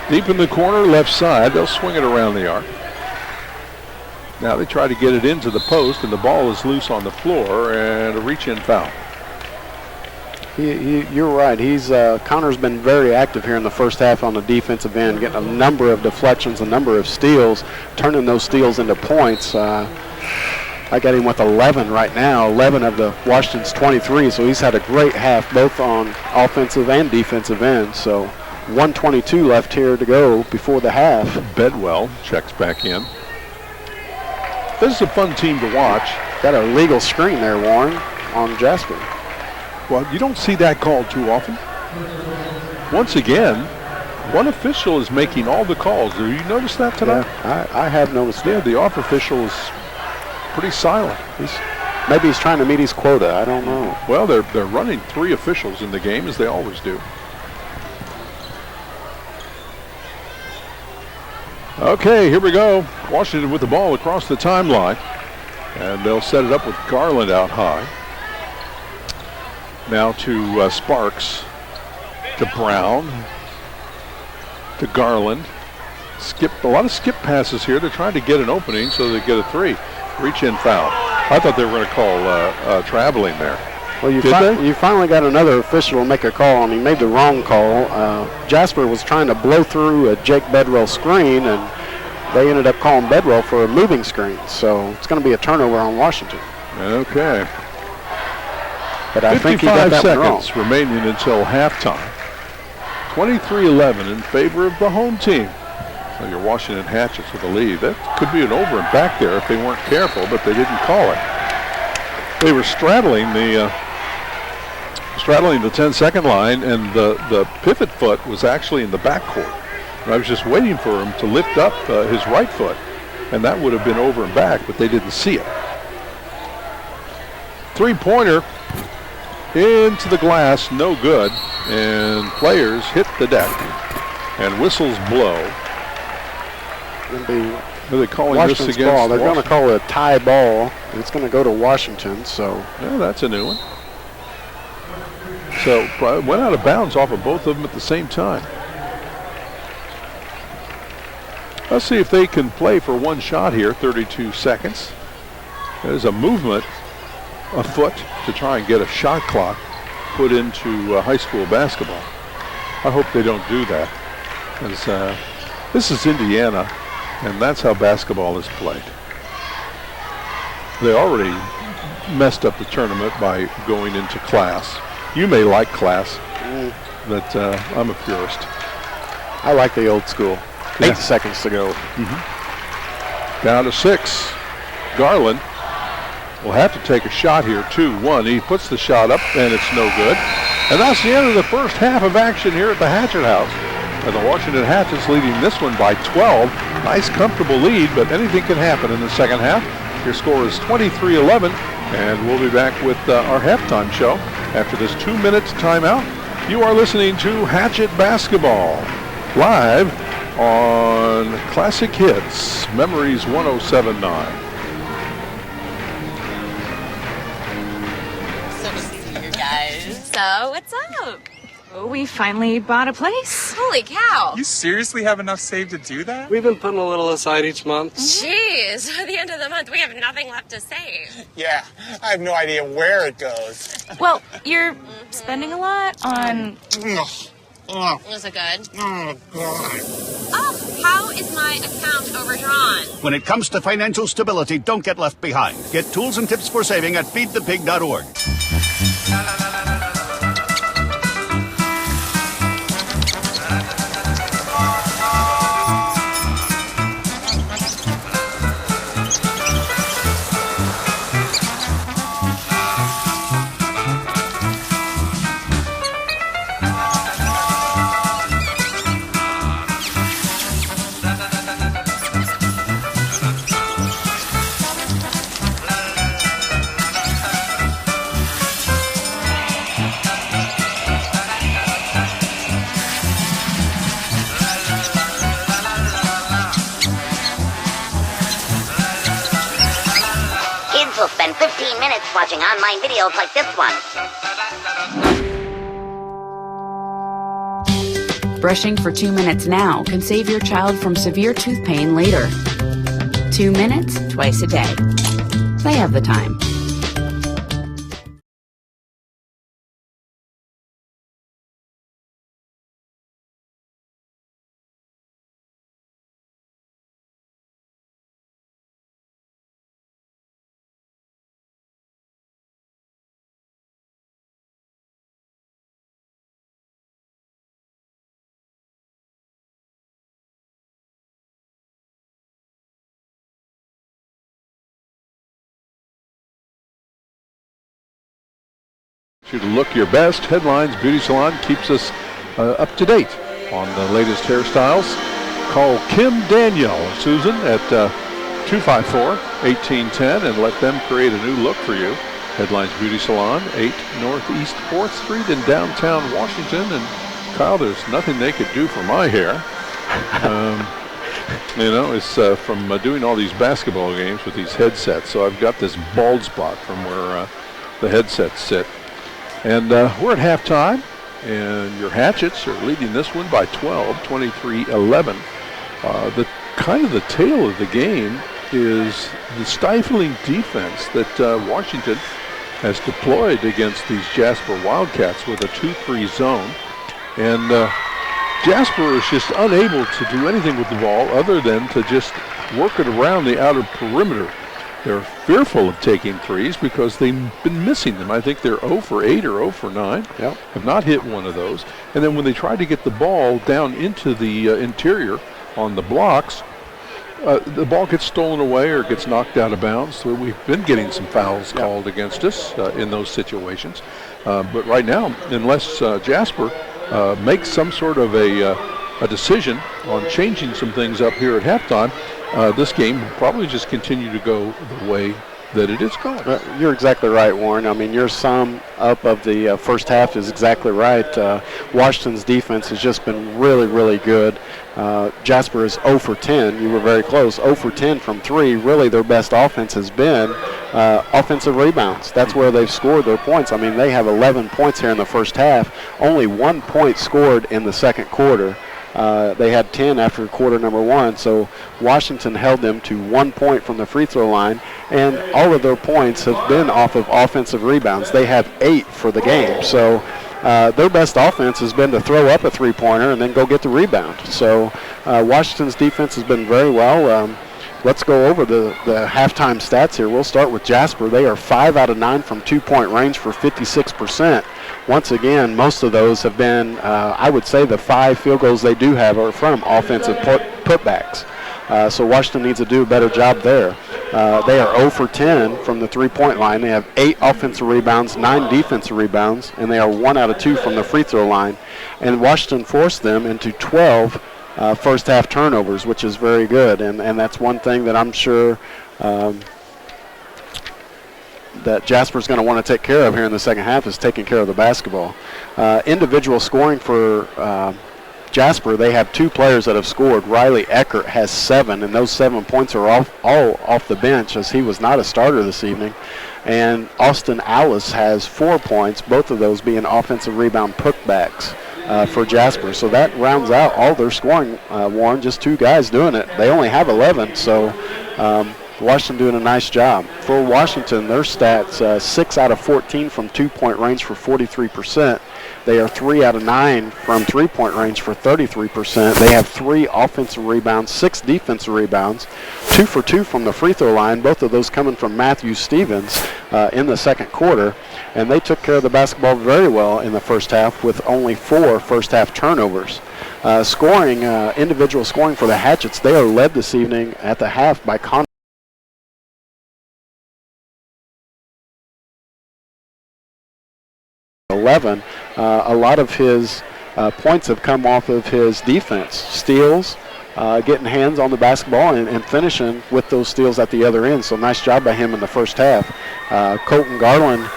Deep in the corner, left side, they'll swing it around the arc. Now they try to get it into the post, and the ball is loose on the floor, and a reach-in foul. You're right. Connor's been very active here in the first half on the defensive end, getting a number of deflections, a number of steals, turning those steals into points. I got him with 11 right now, 11 of the Washington's 23, so he's had a great half both on offensive and defensive end. So 1:22 left here to go before the half. Bedwell checks back in. This is a fun team to watch. Got a legal screen there, Warren, on Jasper. Well, you don't see that called too often. Once again, one official is making all the calls. Have you noticed that tonight? Yeah, I have noticed that. Yeah, the off official is pretty silent. Maybe he's trying to meet his quota. I don't know. Well, they're running three officials in the game, as they always do. Okay, here we go. Washington with the ball across the timeline. And they'll set it up with Garland out high. Now to Sparks. To Brown. To Garland. A lot of skip passes here. They're trying to get an opening so they get a three. Reach-in foul. I thought they were going to call traveling there. Well, you finally got another official to make a call, and he made the wrong call. Jasper was trying to blow through a Jake Bedwell screen, and they ended up calling Bedwell for a moving screen. So it's going to be a turnover on Washington. Okay. But I think he got that one wrong. 55 seconds remaining until halftime. 23-11 in favor of the home team. So your Washington Hatchets with the lead. That could be an over and back there if they weren't careful, but they didn't call it. They were straddling the 10-second line, and the pivot foot was actually in the backcourt. And I was just waiting for him to lift up his right foot, and that would have been over and back, but they didn't see it. Three-pointer into the glass, no good, and players hit the deck, and whistles blow. Are they calling Washington's this against ball? They're going to call it a tie ball. It's going to go to Washington. So yeah, that's a new one. went out of bounds off of both of them at the same time. Let's see if they can play for one shot here, 32 seconds. There's a movement afoot to try and get a shot clock put into high school basketball. I hope they don't do that. Because this is Indiana, and that's how basketball is played. They already messed up the tournament by going into class. You may like class, but I'm a purist. I like the old school. 8 seconds to go. Down to 6. Garland will have to take a shot here, 2-1. He puts the shot up, and it's no good. And that's the end of the first half of action here at the Hatchet House. And the Washington Hatchets leading this one by 12. Nice, comfortable lead, but anything can happen in the second half. Your score is 23-11, and we'll be back with our halftime show after this 2-minute timeout. You are listening to Hatchet Basketball, live on Classic Hits, Memories 107.9. So good to see you guys. So, what's up? We finally bought a place. Holy cow. You seriously have enough saved to do that? We've been putting a little aside each month. Jeez, at the end of the month, we have nothing left to save. Yeah, I have no idea where it goes. Well, you're spending a lot on... Was it good? Oh, God. Oh, how is my account overdrawn? When it comes to financial stability, don't get left behind. Get tools and tips for saving at feedthepig.org. Will spend 15 minutes watching online videos like this one. Brushing for 2 minutes now can save your child from severe tooth pain later. 2 minutes, twice a day. They have the time. You to look your best. Headlines Beauty Salon keeps us up to date on the latest hairstyles. Call Kim Danielle, Susan, at 254-1810 and let them create a new look for you. Headlines Beauty Salon, 8 Northeast 4th Street in downtown Washington. And Kyle, there's nothing they could do for my hair. You know, it's from doing all these basketball games with these headsets. So I've got this bald spot from where the headsets sit. And we're at halftime, and your Hatchets are leading this one by 12, 23-11. The kind of the tale of the game is the stifling defense that Washington has deployed against these Jasper Wildcats with a 2-3 zone. And Jasper is just unable to do anything with the ball other than to just work it around the outer perimeter. They're fearful of taking threes because they've been missing them. I think they're 0 for 8 or 0 for 9. Yep. Have not hit one of those. And then when they try to get the ball down into the interior on the blocks, the ball gets stolen away or gets knocked out of bounds. So we've been getting some fouls called against us in those situations. But right now, unless Jasper makes some sort of a decision on changing some things up here at halftime, this game will probably just continue to go the way that it is going. You're exactly right, Warren. I mean, your sum up of the first half is exactly right. Washington's defense has just been really, really good. Jasper is 0 for 10. You were very close. 0 for 10 from 3. Really, their best offense has been offensive rebounds. That's where they've scored their points. I mean, they have 11 points here in the first half. Only 1 point scored in the second quarter. They had 10 after quarter number 1, so Washington held them to 1 point from the free throw line, and all of their points have been off of offensive rebounds. They have 8 for the game, so their best offense has been to throw up a three-pointer and then go get the rebound. So Washington's defense has been very well. Let's go over the halftime stats here. We'll start with Jasper. They are 5 out of 9 from two-point range for 56%. Once again, most of those have been, I would say the 5 field goals they do have are from offensive putbacks. So Washington needs to do a better job there. They are 0 for 10 from the three-point line. They have 8 offensive rebounds, 9 defensive rebounds, and they are 1 out of 2 from the free throw line. And Washington forced them into 12 first half turnovers, which is very good. And that's one thing that I'm sure that Jasper's going to want to take care of here in the second half is taking care of the basketball. Individual scoring for Jasper, they have 2 players that have scored. Riley Eckert has 7, and those 7 points are all off the bench, as he was not a starter this evening. And Austin Alice has 4 points, both of those being offensive rebound putbacks for Jasper. So that rounds out all their scoring, Warren. Just 2 guys doing it. They only have 11, so Washington doing a nice job. For Washington, their stats, 6 out of 14 from two-point range for 43%. They are 3 out of 9 from three-point range for 33%. They have 3 offensive rebounds, 6 defensive rebounds, 2 for 2 from the free throw line, both of those coming from Matthew Stevens in the second quarter. And they took care of the basketball very well in the first half with only 4 first half turnovers. Scoring, individual scoring for the Hatchets, they are led this evening at the half by Connor 11. A lot of his points have come off of his defense. Steals, getting hands on the basketball and finishing with those steals at the other end. So nice job by him in the first half. Colton Garland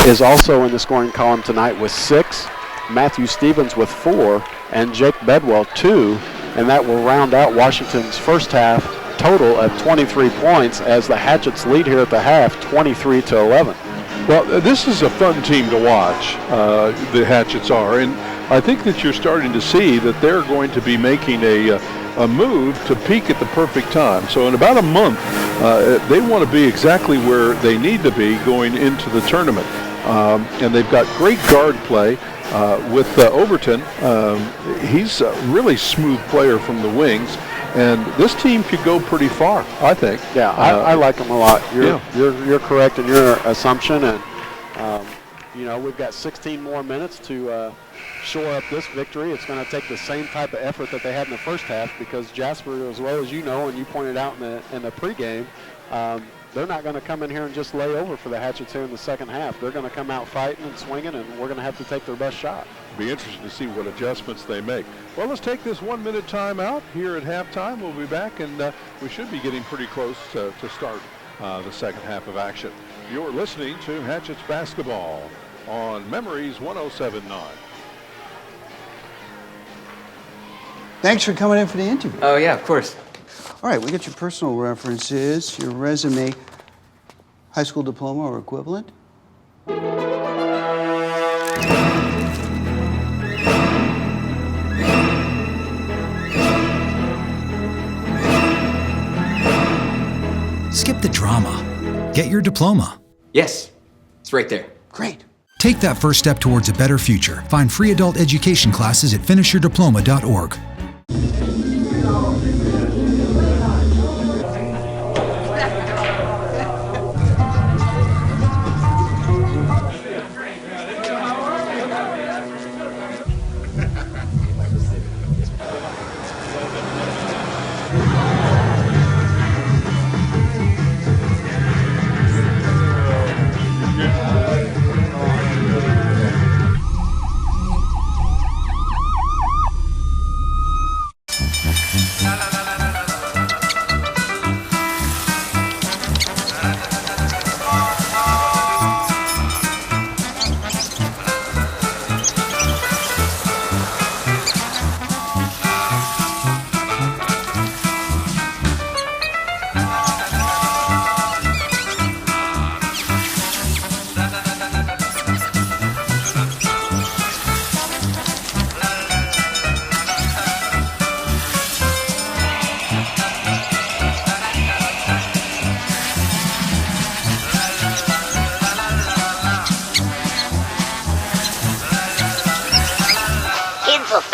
is also in the scoring column tonight with 6. Matthew Stevens with 4. And Jake Bedwell 2. And that will round out Washington's first half total of 23 points as the Hatchets lead here at the half 23-11. Well, this is a fun team to watch, the Hatchets are, and I think that you're starting to see that they're going to be making a move to peak at the perfect time. So in about a month, they want to be exactly where they need to be going into the tournament. And they've got great guard play with Overton. He's a really smooth player from the wings. And this team could go pretty far, I think. Yeah, I like them a lot. You're correct in your assumption, and you know, we've got 16 more minutes to shore up this victory. It's going to take the same type of effort that they had in the first half, because Jasper, as well as you know, and you pointed out in the pregame, they're not going to come in here and just lay over for the Hatchets here in the second half. They're going to come out fighting and swinging, and we're going to have to take their best shot. Be interesting to see what adjustments they make. Well, let's take this 1-minute timeout here at halftime. We'll be back, and we should be getting pretty close to start the second half of action. You're listening to Hatchets Basketball on Memories 107.9. Thanks for coming in for the interview. Oh, yeah, of course. All right, we got your personal references, your resume, high school diploma or equivalent. Skip the drama. Get your diploma. Yes, it's right there. Great. Take that first step towards a better future. Find free adult education classes at finishyourdiploma.org.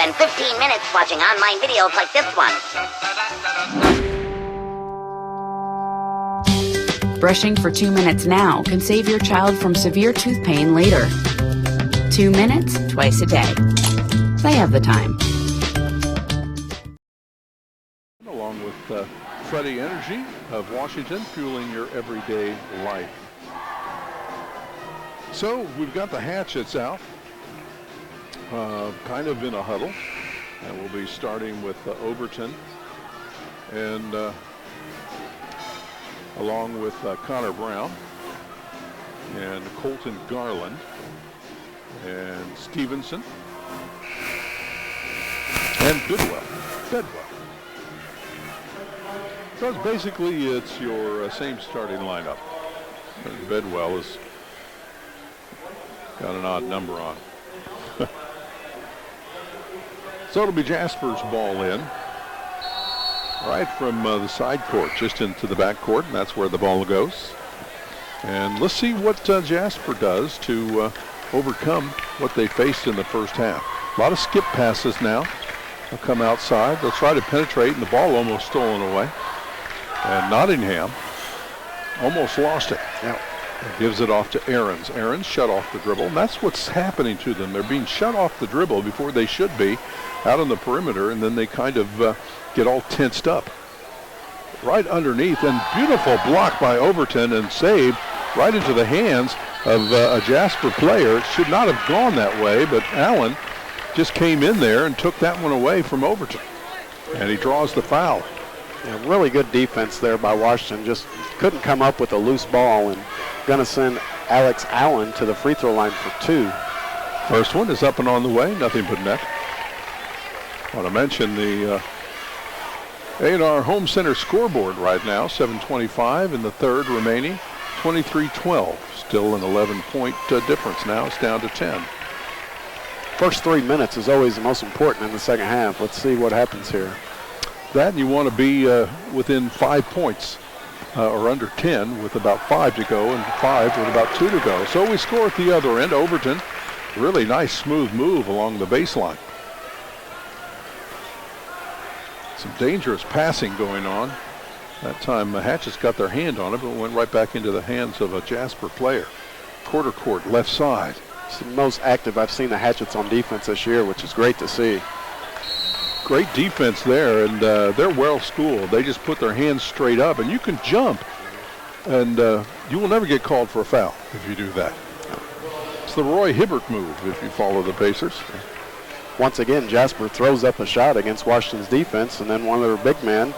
spend 15 minutes watching online videos like this one. Brushing for 2 minutes now can save your child from severe tooth pain later. 2 minutes, twice a day. They have the time. Along with Freddie Energy of Washington, fueling your everyday life. So we've got the Hatchets out, kind of in a huddle, and we'll be starting with Overton and along with Connor Brown and Colton Garland and Stevenson and Bedwell. So basically it's your same starting lineup. And Bedwell has got an odd number on. So it'll be Jasper's ball in. Right from the side court, just into the back court, and that's where the ball goes. And let's see what Jasper does to overcome what they faced in the first half. A lot of skip passes now. They'll come outside. They'll try to penetrate, and the ball almost stolen away. And Nottingham almost lost it. Yep. Gives it off to Ahrens. Ahrens shut off the dribble, and that's what's happening to them. They're being shut off the dribble before they should be out on the perimeter, and then they kind of get all tensed up. Right underneath, and beautiful block by Overton and saved right into the hands of a Jasper player. It should not have gone that way, but Allen just came in there and took that one away from Overton. And he draws the foul. Yeah, really good defense there by Washington. Just couldn't come up with a loose ball, and going to send Alex Allen to the free throw line for 2. First one is up and on the way, nothing but net. I want to mention the A&R Home Center scoreboard right now, 7:25 in the third remaining, 23-12. Still an 11-point difference now. It's down to 10. First 3 minutes is always the most important in the second half. Let's see what happens here. That, and you want to be within 5 points or under 10 with about 5 to go, and 5 with about 2 to go. So we score at the other end. Overton, really nice smooth move along the baseline. Some dangerous passing going on. That time Hatchets got their hand on it, but it went right back into the hands of a Jasper player. Quarter court, left side. It's the most active I've seen the Hatchets on defense this year, which is great to see. Great defense there, and they're well schooled. They just put their hands straight up, and you can jump, and you will never get called for a foul if you do that. It's the Roy Hibbert move if you follow the Pacers. Once again, Jasper throws up a shot against Washington's defense, and then one of their big men,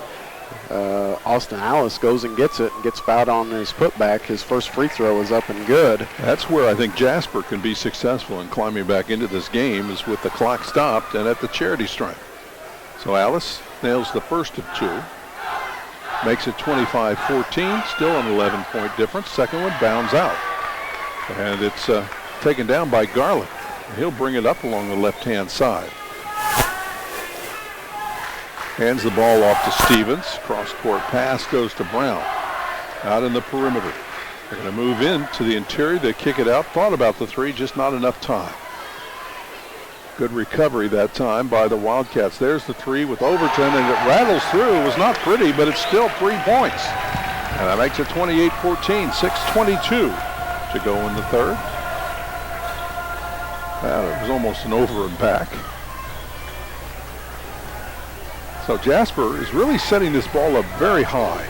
Austin Alice, goes and gets it and gets fouled on his putback. His first free throw is up and good. That's where I think Jasper can be successful in climbing back into this game, is with the clock stopped and at the charity stripe. So Alice nails the first of 2. Makes it 25-14, still an 11-point difference. Second one bounds out. And it's taken down by Garland. He'll bring it up along the left-hand side. Hands the ball off to Stevens. Cross-court pass goes to Brown. Out in the perimeter. They're going to move in to the interior. They kick it out. Thought about the 3, just not enough time. Good recovery that time by the Wildcats. There's the 3 with Overton, and it rattles through. It was not pretty, but it's still 3 points. And that makes it 28-14, 6:22 to go in the third. It was almost an over and back. So Jasper is really setting this ball up very high.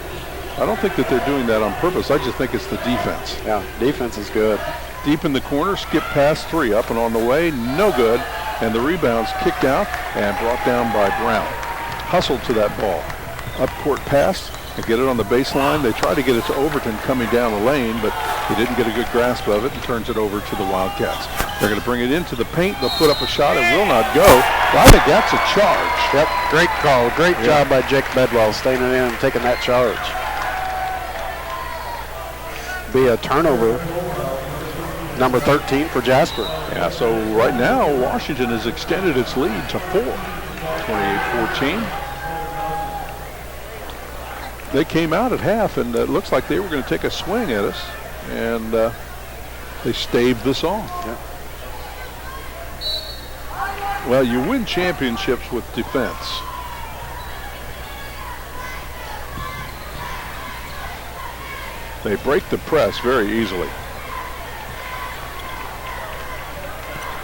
I don't think that they're doing that on purpose. I just think it's the defense. Yeah, defense is good. Deep in the corner, skip pass 3, up and on the way, no good. And the rebound's kicked out and brought down by Brown. Hustled to that ball. Up court pass, and get it on the baseline. They try to get it to Overton coming down the lane, but he didn't get a good grasp of it and turns it over to the Wildcats. They're going to bring it into the paint. They'll put up a shot. It will not go. But I think that's a charge. Yep, great call. Great job by Jake Bedwell staying in and taking that charge. Be a turnover. Number 13 for Jasper. Yeah, so right now, Washington has extended its lead to 4. 28-14. They came out at half, and it looks like they were going to take a swing at us, and they staved this off. Yep. Well, you win championships with defense. They break the press very easily.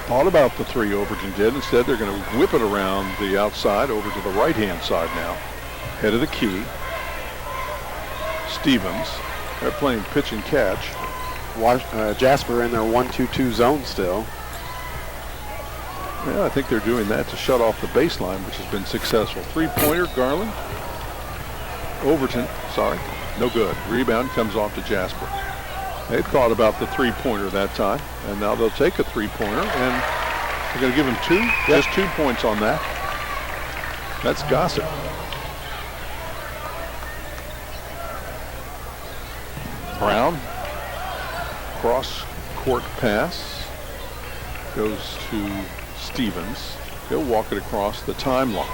Thought about the three Overton did. Instead, they're going to whip it around the outside over to the right-hand side now. Head of the key. Stevens. They're playing pitch and catch. Jasper in their 1-2-2 zone still. Yeah, I think they're doing that to shut off the baseline, which has been successful. Three-pointer, Garland. Overton, sorry, no good. Rebound comes off to Jasper. They thought about the three-pointer that time, and now they'll take a three-pointer, and they're going to give him two. Yep. Just 2 points on that. That's Gossett. Brown, cross-court pass, goes to Stevens. He'll walk it across the timeline.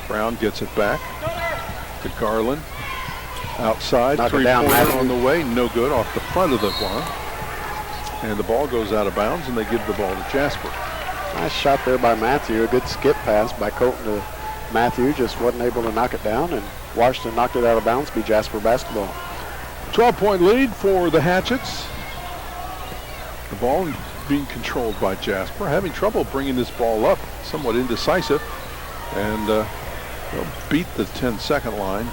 Brown gets it back to Garland. Outside, three-pointer on the way, no good, off the front of the line. And the ball goes out of bounds, and they give the ball to Jasper. Nice shot there by Matthew. A good skip pass by Colton to Matthew. Just wasn't able to knock it down, and Washington knocked it out of bounds. Be Jasper basketball. 12-point lead for the Hatchets. The ball being controlled by Jasper, having trouble bringing this ball up, somewhat indecisive, and they'll beat the 10-second line,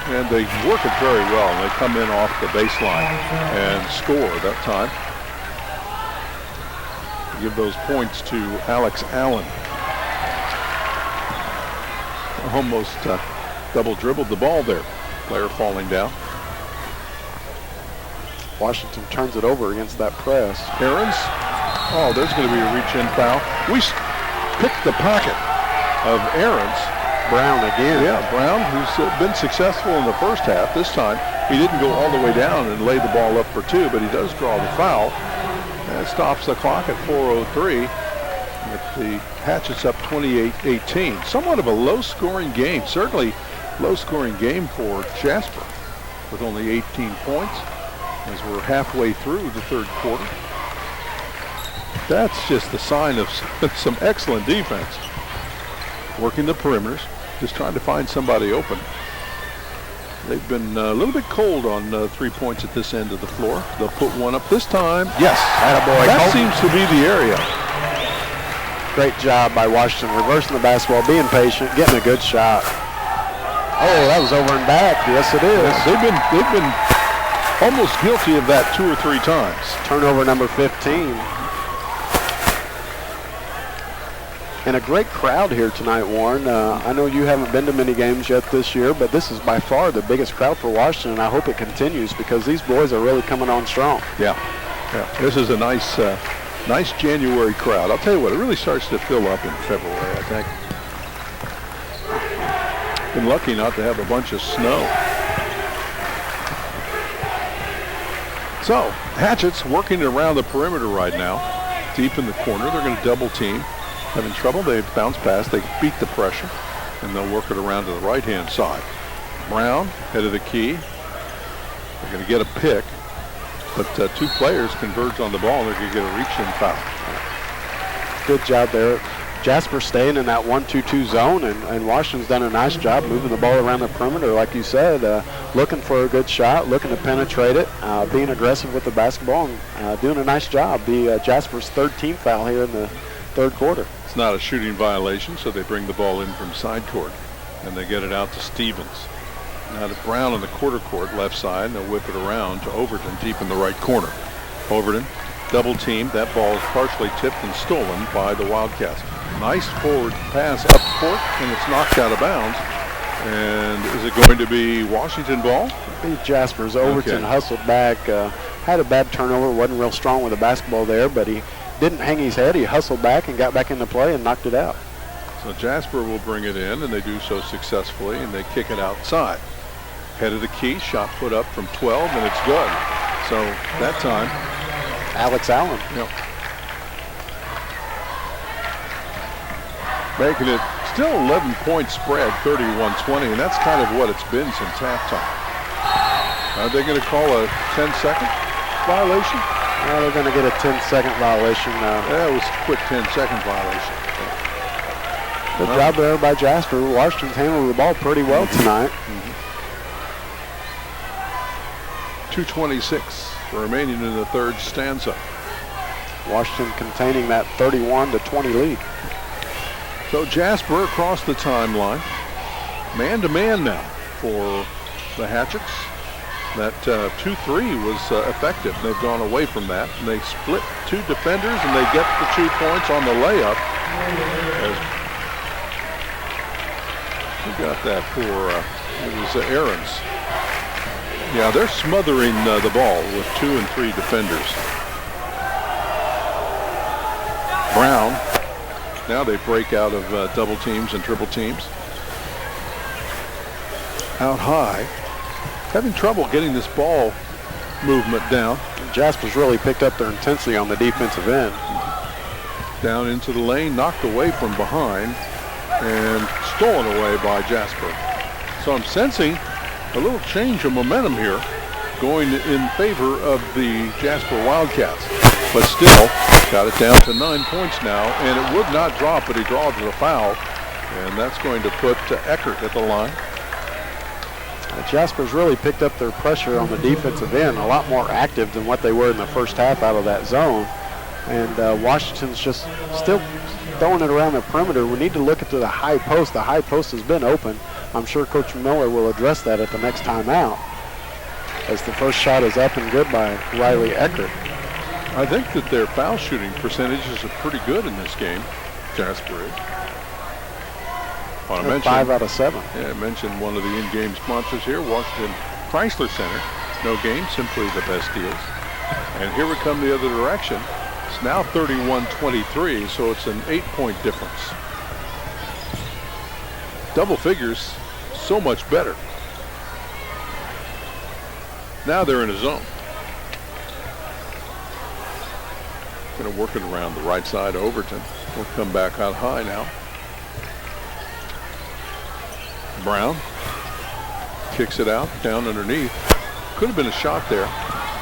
and they work it very well, and they come in off the baseline and score that time. Give those points to Alex Allen. Almost double dribbled the ball there. Player falling down. Washington turns it over against that press. Aarons. Oh, there's going to be a reach-in foul. We picked the pocket of Aarons. Brown again. Yeah, Brown, who's been successful in the first half. This time, he didn't go all the way down and lay the ball up for two, but he does draw the foul. And it stops the clock at 4:03 with the Hatchets up 28-18. Somewhat of a low-scoring game. Certainly low-scoring game for Jasper with only 18 points as we're halfway through the third quarter. That's just the sign of some excellent defense. Working the perimeters, just trying to find somebody open. They've been a little bit cold on 3 points at this end of the floor. They'll put one up this time. Yes, attaboy. That seems to be the area. Great job by Washington, reversing the basketball, being patient, getting a good shot. Oh, that was over and back. Yes, it is. They've been almost guilty of that 2 or 3 times. Turnover number 15. And a great crowd here tonight, Warren. I know you haven't been to many games yet this year, but this is by far the biggest crowd for Washington, and I hope it continues because these boys are really coming on strong. Yeah. This is a nice January crowd. I'll tell you what, it really starts to fill up in February, I think. Been lucky not to have a bunch of snow. So, Hatchets working around the perimeter right now, deep in the corner. They're going to double team. Having trouble, they bounce past, they beat the pressure, and they'll work it around to the right-hand side. Brown, head of the key. They're going to get a pick, but 2 players converge on the ball, and they're going to get a reach-in foul. Good job there. Jasper staying in that 1-2-2 zone, and Washington's done a nice job moving the ball around the perimeter, like you said, looking for a good shot, looking to penetrate it, being aggressive with the basketball, and doing a nice job. Jasper's 3rd team foul here in the third quarter. It's not a shooting violation, so they bring the ball in from side court, and they get it out to Stevens. Now to Brown on the quarter court, left side, and they'll whip it around to Overton, deep in the right corner. Overton, double teamed. That ball is partially tipped and stolen by the Wildcats. Nice forward pass up court, and it's knocked out of bounds. And is it going to be Washington ball? Be Jasper's. Overton hustled back, had a bad turnover, wasn't real strong with the basketball there, but he didn't hang his head. He hustled back and got back into play and knocked it out. So Jasper will bring it in, and they do so successfully, and they kick it outside. Head of the key, shot put up from 12, and it's good. So that time, Alex Allen. Yep. Making it still 11-point spread, 31-20, and that's kind of what it's been since halftime. Are they going to call a 10-second violation? Well, they're going to get a 10-second violation now. That was a quick 10-second violation. Good job there by Jasper. Washington's handled the ball pretty well tonight. 2:26 remaining in the third stanza. Washington containing that 31-20 lead. So Jasper across the timeline. Man-to-man now for the Hatchets. That 2-3 was effective. They've gone away from that. And they split two defenders, and they get the 2 points on the layup. Who got that for? It was Aarons. Yeah, they're smothering the ball with 2 and 3 defenders. Brown. Now they break out of double teams and triple teams. Out high. Having trouble getting this ball movement down. Jasper's really picked up their intensity on the defensive end. Down into the lane, knocked away from behind, and stolen away by Jasper. So I'm sensing a little change of momentum here, going in favor of the Jasper Wildcats. But still, got it down to 9 points now, and it would not drop, but he draws a foul, and that's going to put Eckert at the line. Jasper's really picked up their pressure on the defensive end, a lot more active than what they were in the first half out of that zone. And Washington's just still throwing it around the perimeter. We need to look at the high post. The high post has been open. I'm sure Coach Miller will address that at the next timeout, as the first shot is up and good by Riley Eckert. I think that their foul shooting percentages are pretty good in this game. Jasper is. I 5 out of 7. Yeah, I mentioned one of the in-game sponsors here, Washington Chrysler Center. No game, simply the best deals. And here we come the other direction. It's now 31-23, so it's an 8-point difference. Double figures, so much better. Now they're in a zone. Going to work it around the right side of Overton. We'll come back out high now. Brown kicks it out, down underneath. Could have been a shot there.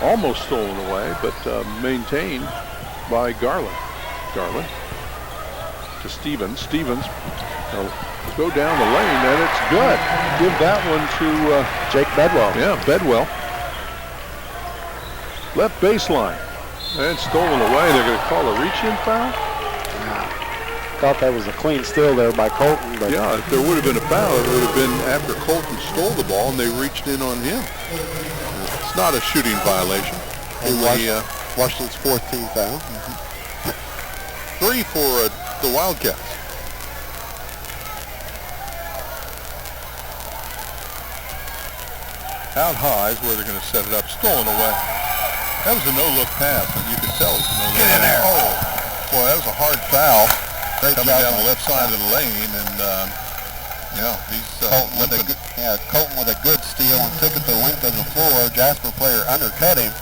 Almost stolen away, but maintained by Garland. Garland to Stevens. Stevens will go down the lane, and it's good. Give that one to Jake Bedwell. Yeah, Bedwell. Left baseline. And stolen away. They're going to call a reach-in foul? Thought that was a clean steal there by Colton. But yeah, if there would have been a foul, it would have been after Colton stole the ball and they reached in on him. It's not a shooting violation. And Washington's 4th team foul. 3 for the Wildcats. Out high is where they're going to set it up. Stolen away. That was a no-look pass, and you can tell it was a no-look. Get in there. Oh, boy, that was a hard foul. Great coming job down the left side of the lane, and he's Colton with a good steal and took it the length of the floor. Jasper player undercut him.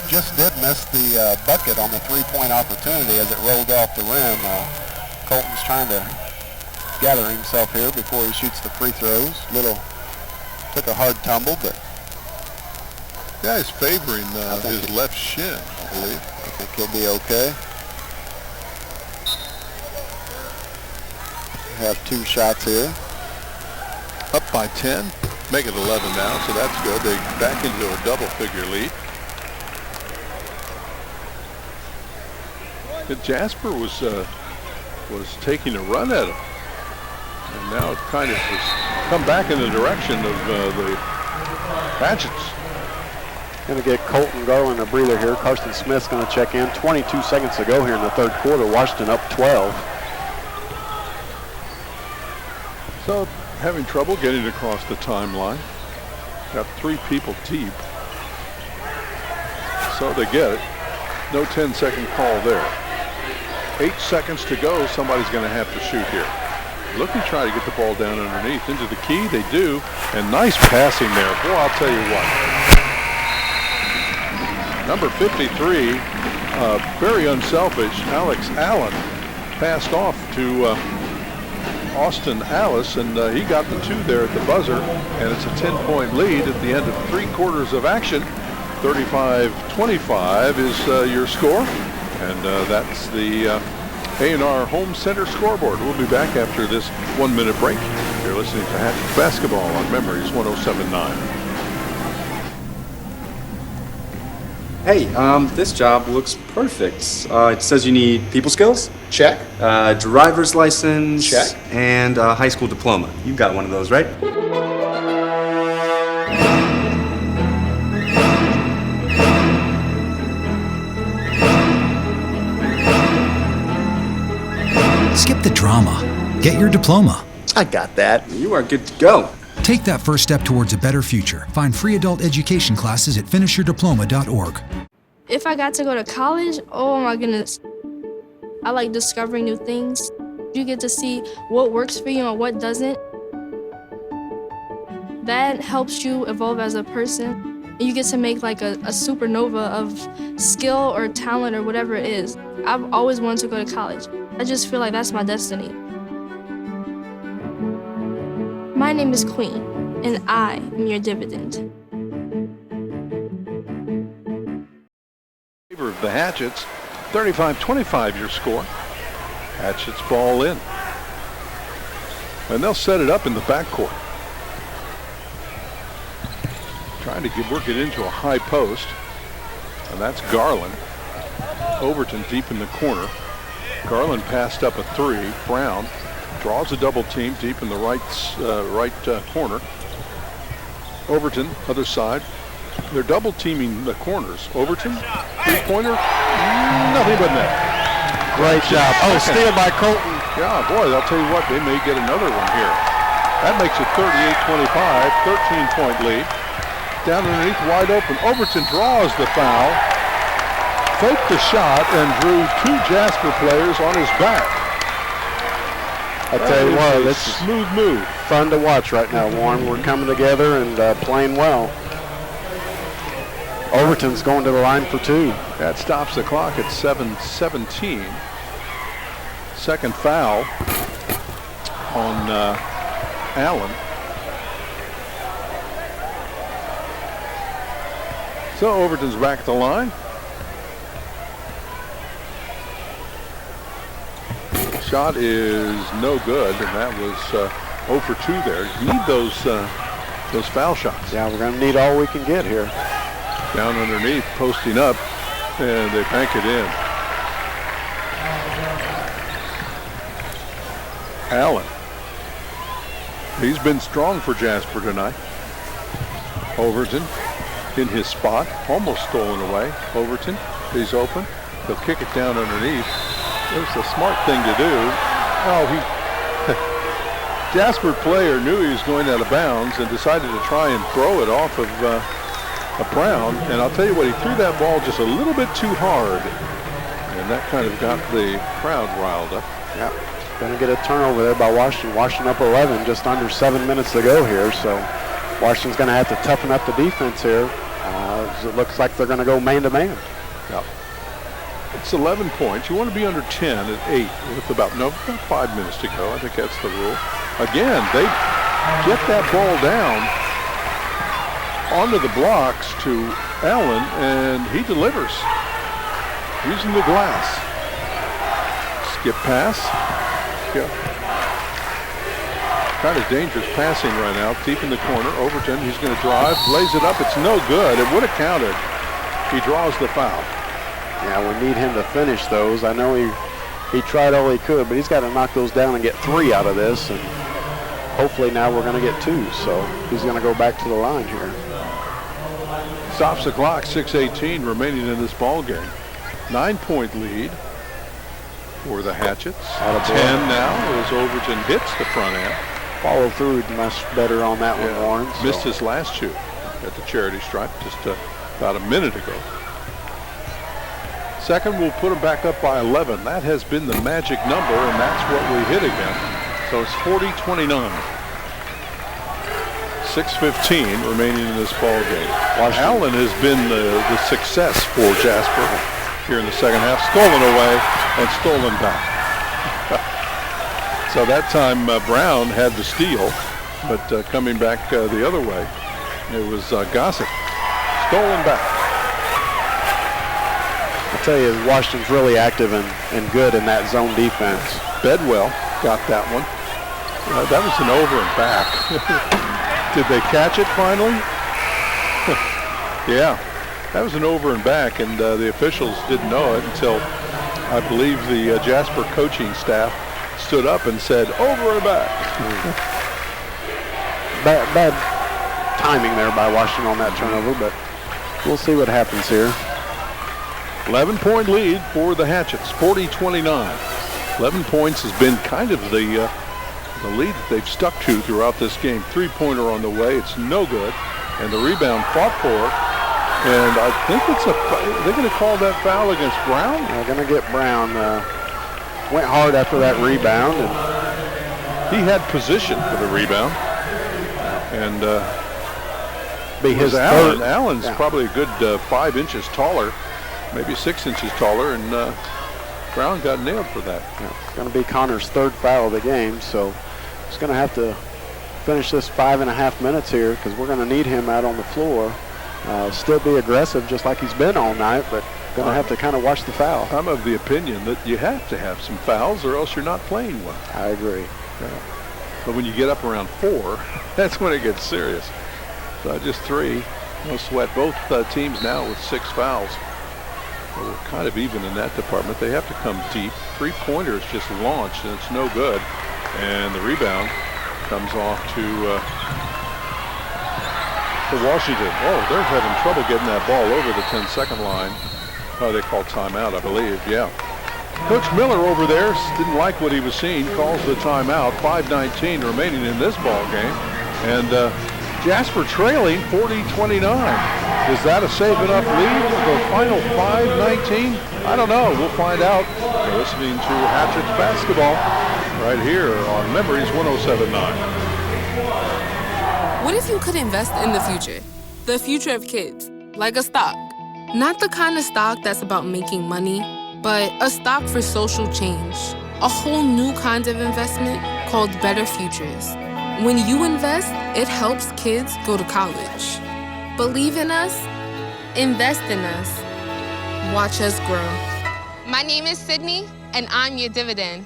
Just did miss the bucket on the 3-point opportunity as it rolled off the rim. Colton's trying to gather himself here before he shoots the free throws. Took a hard tumble, but yeah, he's favoring his left shin, I believe. I think he'll be okay. Have 2 shots here. Up by 10, make it 11 now, so that's good. They back into a double-figure lead. Jasper was taking a run at him, and now it kind of has come back in the direction of the Hatchets. Going to get Colton Garland a breather here. Carson Smith's going to check in. 22 seconds to go here in the third quarter. Washington up 12. So having trouble getting across the timeline. Got 3 people deep. So they get it. No 10-second call there. 8 seconds to go. Somebody's going to have to shoot here. Looking to try to get the ball down underneath. Into the key, they do. And nice passing there. Boy, I'll tell you what. Number 53, very unselfish, Alex Allen, passed off to Austin Alice, and he got the 2 there at the buzzer, and it's a 10-point lead at the end of 3 quarters of action. 35-25 is your score. And that's the A&R Home Center scoreboard. We'll be back after this 1-minute break. You're listening to Hatchet Basketball on Memories 107.9. Hey, this job looks perfect. It says you need people skills? Check. Driver's license? Check. And a high school diploma. You've got one of those, right? Skip the drama. Get your diploma. I got that. You are good to go. Take that first step towards a better future. Find free adult education classes at finishyourdiploma.org. If I got to go to college, oh my goodness. I like discovering new things. You get to see what works for you and what doesn't. That helps you evolve as a person. You get to make like a supernova of skill or talent or whatever it is. I've always wanted to go to college. I just feel like that's my destiny. My name is Queen, and I am your dividend. Favor of the Hatchets, 35-25 your score. Hatchets ball in. And they'll set it up in the backcourt. Trying to work it into a high post. And that's Garland. Overton deep in the corner. Garland passed up a three. Brown draws a double team deep in the right corner. Overton, other side. They're double teaming the corners. Overton, three-pointer, nothing but net. Great job. Oh, steal by Colton. Yeah, boy, I'll tell you what, they may get another one here. That makes it 38-25, 13-point lead. Down underneath, wide open. Overton draws the foul. Faked the shot and drew two Jasper players on his back. I tell you what, it's a smooth move. Fun to watch right now, Warren. We're coming together and playing well. Overton's going to the line for two. That stops the clock at 7:17. Second foul on Allen. So Overton's back at the line. Shot is no good, and that was 0 for 2 there. You need those foul shots. Yeah, we're going to need all we can get here. Down underneath, posting up, and they bank it in. Allen. He's been strong for Jasper tonight. Overton in his spot, almost stolen away. Overton, he's open. He'll kick it down underneath. It was a smart thing to do. Oh, Jasper player knew he was going out of bounds and decided to try and throw it off of Brown. And I'll tell you what, he threw that ball just a little bit too hard. And that kind of got the crowd riled up. Yeah, going to get a turnover there by Washington. Washington up 11, just under 7 minutes to go here. So Washington's going to have to toughen up the defense here. It looks like they're going to go man-to-man. Yeah. It's 11 points. You want to be under 10 at 8 with about 5 minutes to go. I think that's the rule. Again, they get that ball down onto the blocks to Allen, and he delivers using the glass. Skip pass. Yeah. Kind of dangerous passing right now. Deep in the corner. Overton, he's going to drive. Lays it up. It's no good. It would have counted. He draws the foul. Yeah, we need him to finish those. I know he tried all he could, but he's got to knock those down and get 3 out of this. And hopefully now we're going to get 2. So he's going to go back to the line here. Stops the clock. 6:18 remaining in this ball game. 9-point lead for the Hatchets. 10 now as Overton hits the front end. Follow through much better on that one, Warren. So. Missed his last shoot at the charity stripe just about a minute ago. Second, we'll put them back up by 11. That has been the magic number, and that's what we hit again. So it's 40-29. 6:15 remaining in this ball game. Allen has been the success for Jasper here in the second half. Stolen away and stolen back. So that time Brown had the steal, but coming back the other way, it was Gossett. Stolen back. I'll tell you, Washington's really active and good in that zone defense. Bedwell got that one. That was an over and back. Did they catch it finally? Yeah, that was an over and back, and the officials didn't know it until I believe the Jasper coaching staff stood up and said, over and back. Bad timing there by Washington on that turnover, but we'll see what happens here. 11-point lead for the Hatchets, 40-29. 11 points has been kind of the lead that they've stuck to throughout this game. Three-pointer on the way, it's no good, and the rebound fought for, and I think they're going to call that foul against Brown? They're going to get Brown. Went hard after that rebound, and he had position for the rebound, and be his Allen. third. Allen's probably a good 5 inches taller, maybe 6 inches taller, and Brown got nailed for that. Yeah, it's going to be Connor's third foul of the game, so he's going to have to finish this 5.5 minutes here because we're going to need him out on the floor. Still be aggressive just like he's been all night, but going to have to kind of watch the foul. I'm of the opinion that you have to have some fouls or else you're not playing well. I agree. Yeah. But when you get up around 4, that's when it gets serious. So just 3. No sweat. Both teams now with 6 fouls. So we're kind of even in that department. They have to come deep. Three-pointers just launched, and it's no good. And the rebound comes off to Washington. Oh, they're having trouble getting that ball over the 10-second line. Oh, they call timeout, I believe. Yeah. Coach Miller over there didn't like what he was seeing. Calls the timeout. 5:19 remaining in this ball game. And Jasper trailing 40-29. Is that a safe enough lead? The final 5:19? I don't know. We'll find out. You're listening to Hatchets basketball right here on Memories 107.9. What if you could invest in the future? The future of kids, like a stock. Not the kind of stock that's about making money, but a stock for social change. A whole new kind of investment called Better Futures. When you invest, it helps kids go to college. Believe in us, invest in us, watch us grow. My name is Sydney, and I'm your dividend.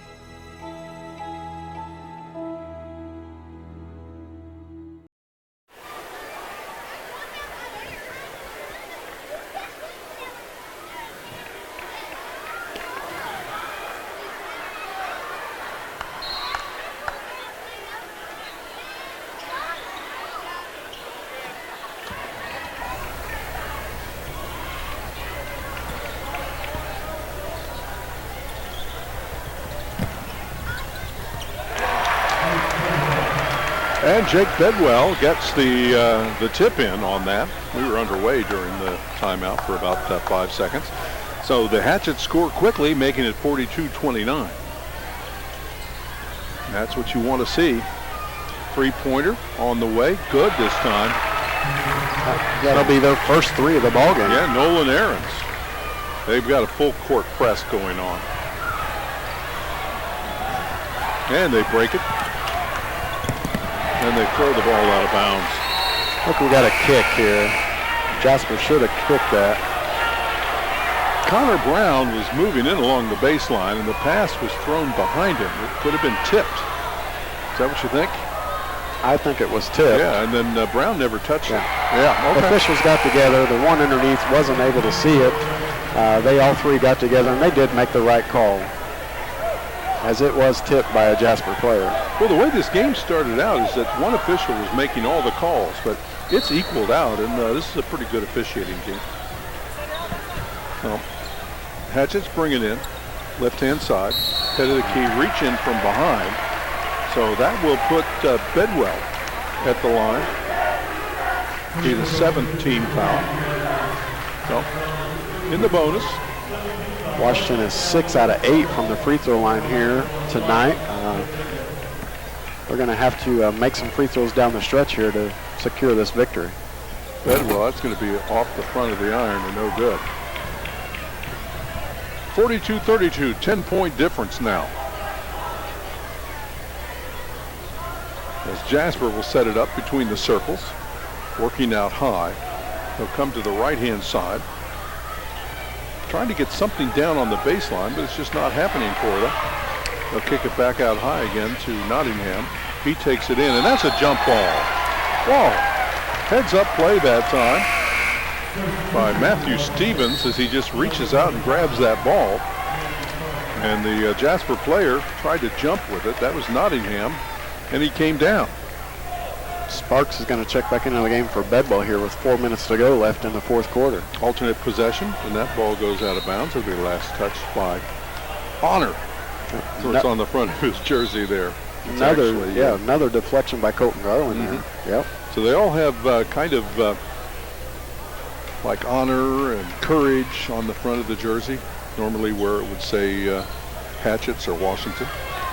And Jake Bedwell gets the tip in on that. We were underway during the timeout for about 5 seconds. So the Hatchets score quickly, making it 42-29. That's what you want to see. Three-pointer on the way. Good this time. That'll be their first 3 of the ball game. Yeah, Nolan Aarons. They've got a full court press going on. And they break it. And they throw the ball out of bounds. Look, we got a kick here. Jasper should have kicked that. Connor Brown was moving in along the baseline, and the pass was thrown behind him. It could have been tipped. Is that what you think? I think it was tipped. Yeah, and then Brown never touched it. Yeah, okay. Officials got together. The one underneath wasn't able to see it. They all 3 got together, and they did make the right call, as it was tipped by a Jasper player. Well, the way this game started out is that one official was making all the calls, but it's equaled out, and this is a pretty good officiating game. Well, Hatchets bring it in, left-hand side, head of the key, reach in from behind. So that will put Bedwell at the line. Be the 7th team foul. So, in the bonus. Washington is 6 out of 8 from the free throw line here tonight. They're going to have to make some free throws down the stretch here to secure this victory. Bedwell, that's going to be off the front of the iron and no good. 42-32, 10-point difference now. As Jasper will set it up between the circles, working out high. He'll come to the right-hand side. trying to get something down on the baseline, but it's just not happening for them. They'll kick it back out high again to Nottingham. He takes it in, and that's a jump ball. Whoa. Heads up play that time by Matthew Stevens as he just reaches out and grabs that ball. And the Jasper player tried to jump with it. That was Nottingham, and he came down. Sparks is going to check back into the game for Bedwell here with 4 minutes to go left in the fourth quarter. Alternate possession, and that ball goes out of bounds. It'll be last touched by Honor. So it's on the front of his jersey there. It's another deflection by Colton Garland there. Yep. So they all have kind of like honor and courage on the front of the jersey. Normally where it would say Hatchets or Washington.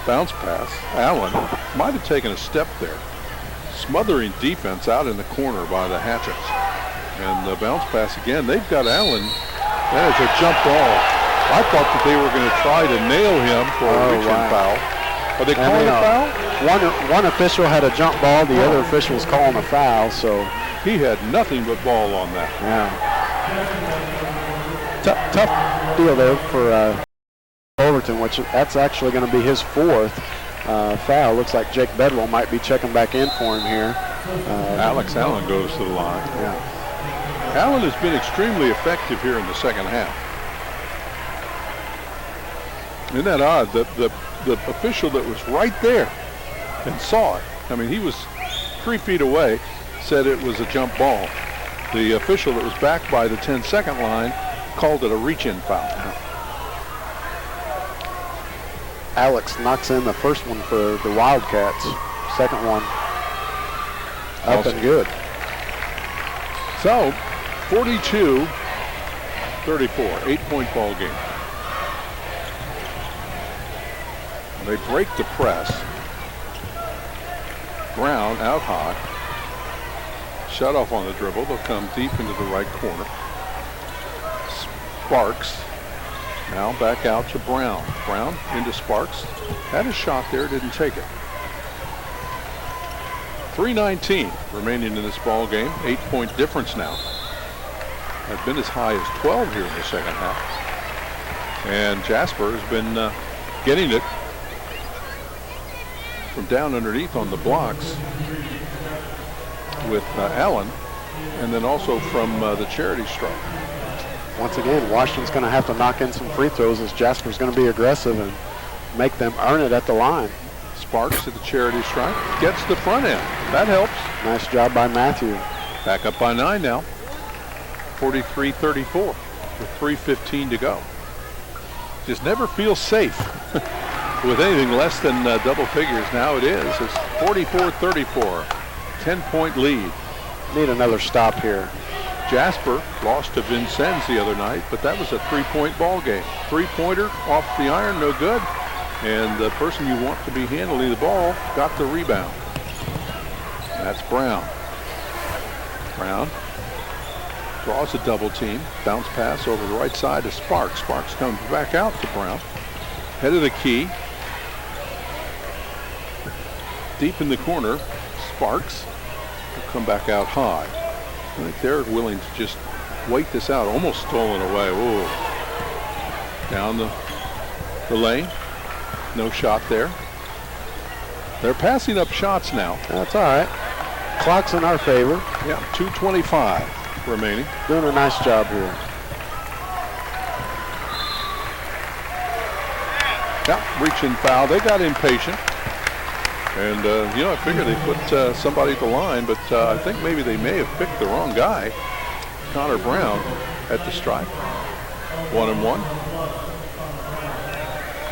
Bounce pass. Allen might have taken a step there. Smothering defense out in the corner by the Hatchets. And the bounce pass again. They've got Allen. That is a jump ball. I thought that they were going to try to nail him for a reaching foul. Are they calling a foul? One official had a jump ball. The other official was calling a foul. So he had nothing but ball on that. Yeah. Tough deal there for Overton, which that's actually going to be his fourth foul. Looks like Jake Bedwell might be checking back in for him here. Alex Allen goes to the line. Yeah. Allen has been extremely effective here in the second half. Isn't that odd? The official that was right there and saw it, I mean, he was 3 feet away, said it was a jump ball. The official that was back by the 10-second line called it a reach-in foul. Alex knocks in the first one for the Wildcats. Second one up and good. So, 42-34, 8-point ball game. They break the press. Brown out high. Shut off on the dribble. They'll come deep into the right corner. Sparks now back out to Brown. Brown into Sparks. Had a shot there, didn't take it. 3:19 remaining in this ball game. 8-point difference now. Has been as high as 12 here in the second half. And Jasper has been getting it from down underneath on the blocks with Allen, and then also from the charity stripe. Once again, Washington's going to have to knock in some free throws as Jasper's going to be aggressive and make them earn it at the line. Sparks at the charity stripe, gets the front end. That helps. Nice job by Matthew. Back up by 9 now. 43-34 with 3:15 to go. Just never feels safe with anything less than double figures. Now it is. It's 44-34, 10-point lead. Need another stop here. Jasper lost to Vincennes the other night, but that was a 3-point ball game. 3-pointer off the iron, no good. And the person you want to be handling the ball got the rebound. That's Brown. Brown draws a double team. Bounce pass over the right side to Sparks. Sparks comes back out to Brown. Head of the key. Deep in the corner, Sparks will come back out high. I think they're willing to just wait this out. Almost stolen away. Ooh. Down the lane. No shot there. They're passing up shots now. That's all right. Clock's in our favor. Yeah, 2:25 remaining. Doing a nice job here. Yeah, reaching foul. They got impatient. And, I figured they put somebody at the line, but I think maybe they may have picked the wrong guy. Connor Brown at the stripe. 1-and-1.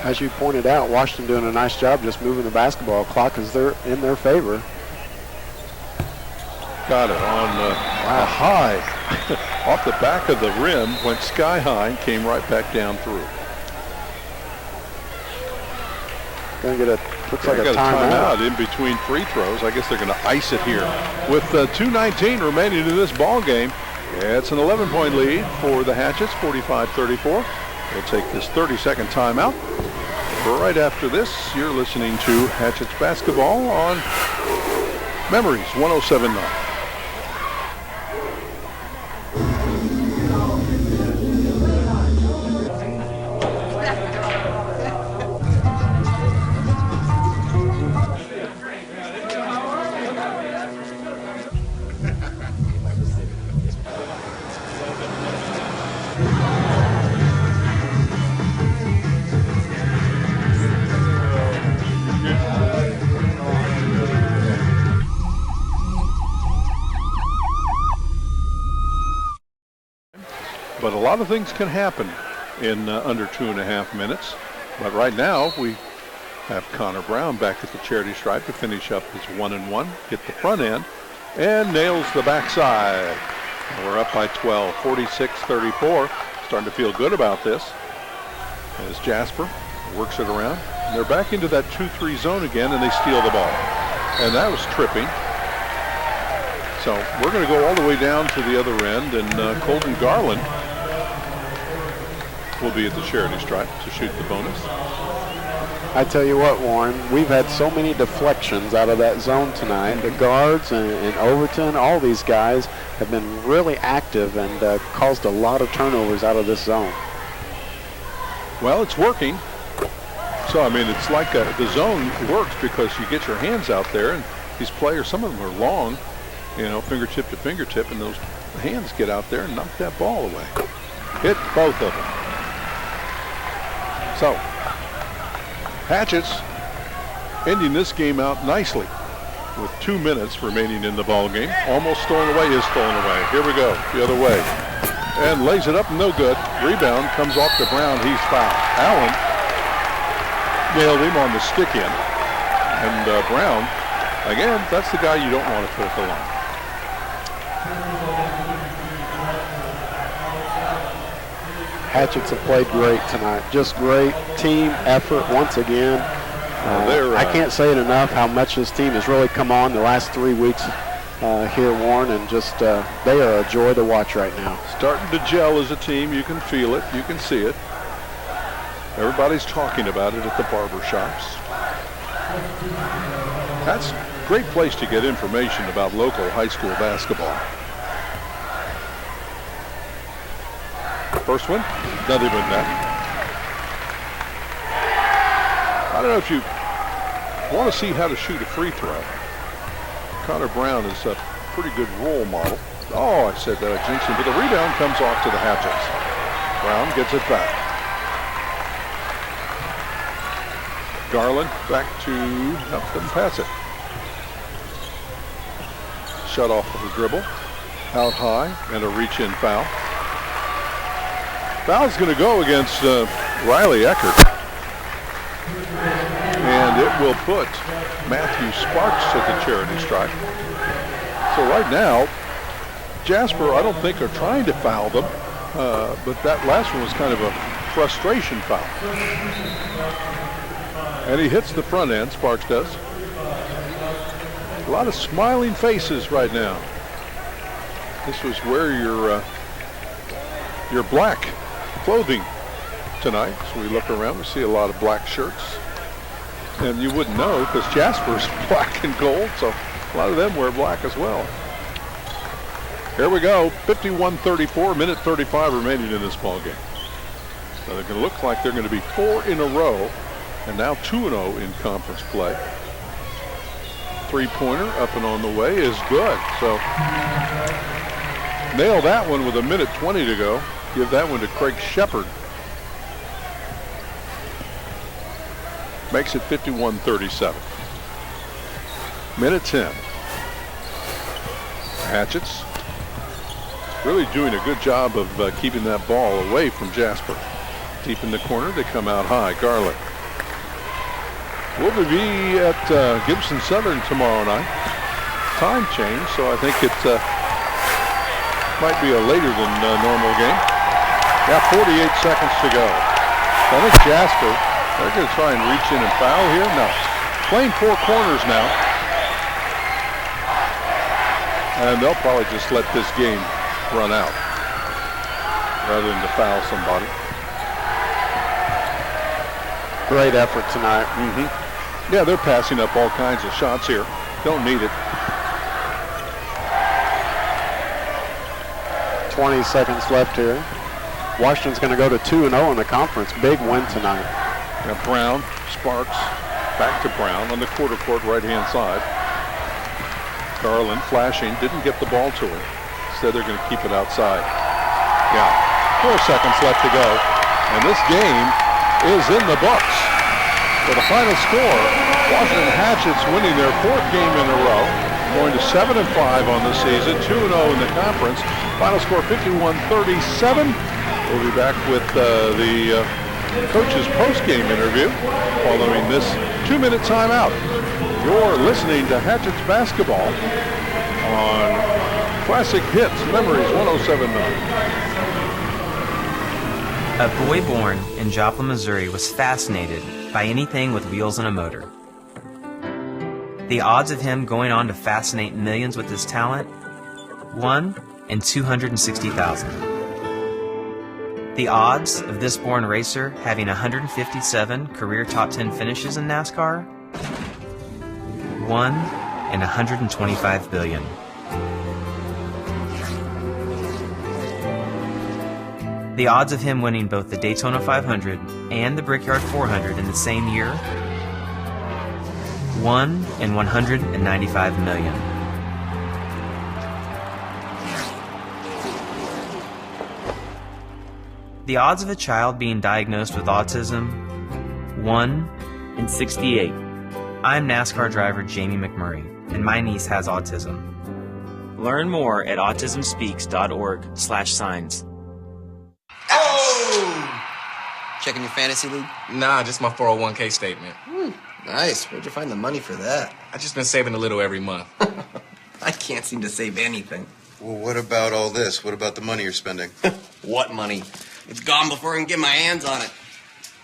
As you pointed out, Washington doing a nice job just moving the basketball. Clock is in their favor. Got it on a high. Off the back of the rim, went sky high and came right back down through. Going to get looks like a timeout in between free throws. I guess they're going to ice it here. With 2:19 remaining in this ball game, it's an 11-point lead for the Hatchets, 45-34. We'll take this 30-second timeout. Right after this, you're listening to Hatchets basketball on Memories 107.9. But a lot of things can happen in under 2.5 minutes. But right now, we have Connor Brown back at the charity stripe to finish up his 1-and-1, get the front end, and nails the backside. And we're up by 12, 46-34. Starting to feel good about this as Jasper works it around. And they're back into that 2-3 zone again, and they steal the ball. And that was tripping. So we're going to go all the way down to the other end, and Colton Garland will be at the charity stripe to shoot the bonus. I tell you what, Warren, we've had so many deflections out of that zone tonight. The guards and Overton, all these guys have been really active and caused a lot of turnovers out of this zone. Well, it's working. So, I mean, it's like the zone works because you get your hands out there, and these players, some of them are long, you know, fingertip to fingertip, and those hands get out there and knock that ball away. Hit both of them. So, Hatchets ending this game out nicely with 2 minutes remaining in the ball game. Almost stolen away, is stolen away. Here we go, the other way. And lays it up, no good. Rebound comes off to Brown, he's fouled. Allen nailed him on the stick in. And Brown, again, that's the guy you don't want to put at the line. Hatchets have played great tonight. Just great team effort once again. I can't say it enough how much this team has really come on the last 3 weeks here, Warren, and just they are a joy to watch right now. Starting to gel as a team. You can feel it. You can see it. Everybody's talking about it at the barber shops. That's a great place to get information about local high school basketball. First one, nothing but net. I don't know if you want to see how to shoot a free throw. Connor Brown is a pretty good role model. Oh, I said that, jinxing, but the rebound comes off to the Hatchets. Brown gets it back. Garland back to, no, couldn't pass it. Shut off of the dribble. Out high and a reach-in foul. Foul's going to go against Riley Eckert. And it will put Matthew Sparks at the charity stripe. So right now, Jasper, I don't think are trying to foul them, but that last one was kind of a frustration foul. And he hits the front end, Sparks does. A lot of smiling faces right now. This was where your black clothing tonight. So we look around, we see a lot of black shirts. And you wouldn't know because Jasper's black and gold, so a lot of them wear black as well. Here we go, 51-34, minute 35 remaining in this ball game. So they're going to look like they're going to be 4 in a row, and now 2-0 in conference play. Three-pointer up and on the way is good. So nail that one with a minute 20 to go. Give that one to Craig Shepard. Makes it 51-37. Minute 10. Hatchets really doing a good job of keeping that ball away from Jasper. Deep in the corner, they come out high. Garland. We'll be at Gibson Southern tomorrow night. Time change, so I think it might be a later than normal game. Yeah, 48 seconds to go. I think Jasper, they're going to try and reach in and foul here. No. Playing 4 corners now. And they'll probably just let this game run out rather than to foul somebody. Great effort tonight. Yeah, they're passing up all kinds of shots here. Don't need it. 20 seconds left here. Washington's going to go to 2-0 in the conference. Big win tonight. Got Brown, Sparks, back to Brown on the quarter court right-hand side. Garland flashing, didn't get the ball to him. Instead, they're going to keep it outside. Yeah, 4 seconds left to go. And this game is in the books. For the final score, Washington Hatchets winning their 4th game in a row. going to 7-5 on the season, 2-0 in the conference. Final score 51-37. We'll be back with the coach's post-game interview following this 2-minute timeout. You're listening to Hatchet's Basketball on Classic Hits Memories 107.9. A boy born in Joplin, Missouri was fascinated by anything with wheels and a motor. The odds of him going on to fascinate millions with his talent? 1 in 260,000. The odds of this born racer having 157 career top 10 finishes in NASCAR? 1 in 125 billion. The odds of him winning both the Daytona 500 and the Brickyard 400 in the same year? 1 in 195 million. The odds of a child being diagnosed with autism? 1 in 68. I'm NASCAR driver Jamie McMurray, and my niece has autism. Learn more at autismspeaks.org/signs. Oh! Checking your fantasy league? Nah, just my 401k statement. Nice. Where'd you find the money for that? I just been saving a little every month. I can't seem to save anything. Well, what about all this? What about the money you're spending? What money? It's gone before I can get my hands on it.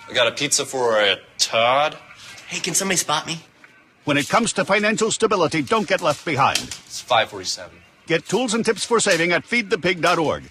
I got a pizza for a Todd. Hey, can somebody spot me? When it comes to financial stability, don't get left behind. It's 547. Get tools and tips for saving at feedthepig.org.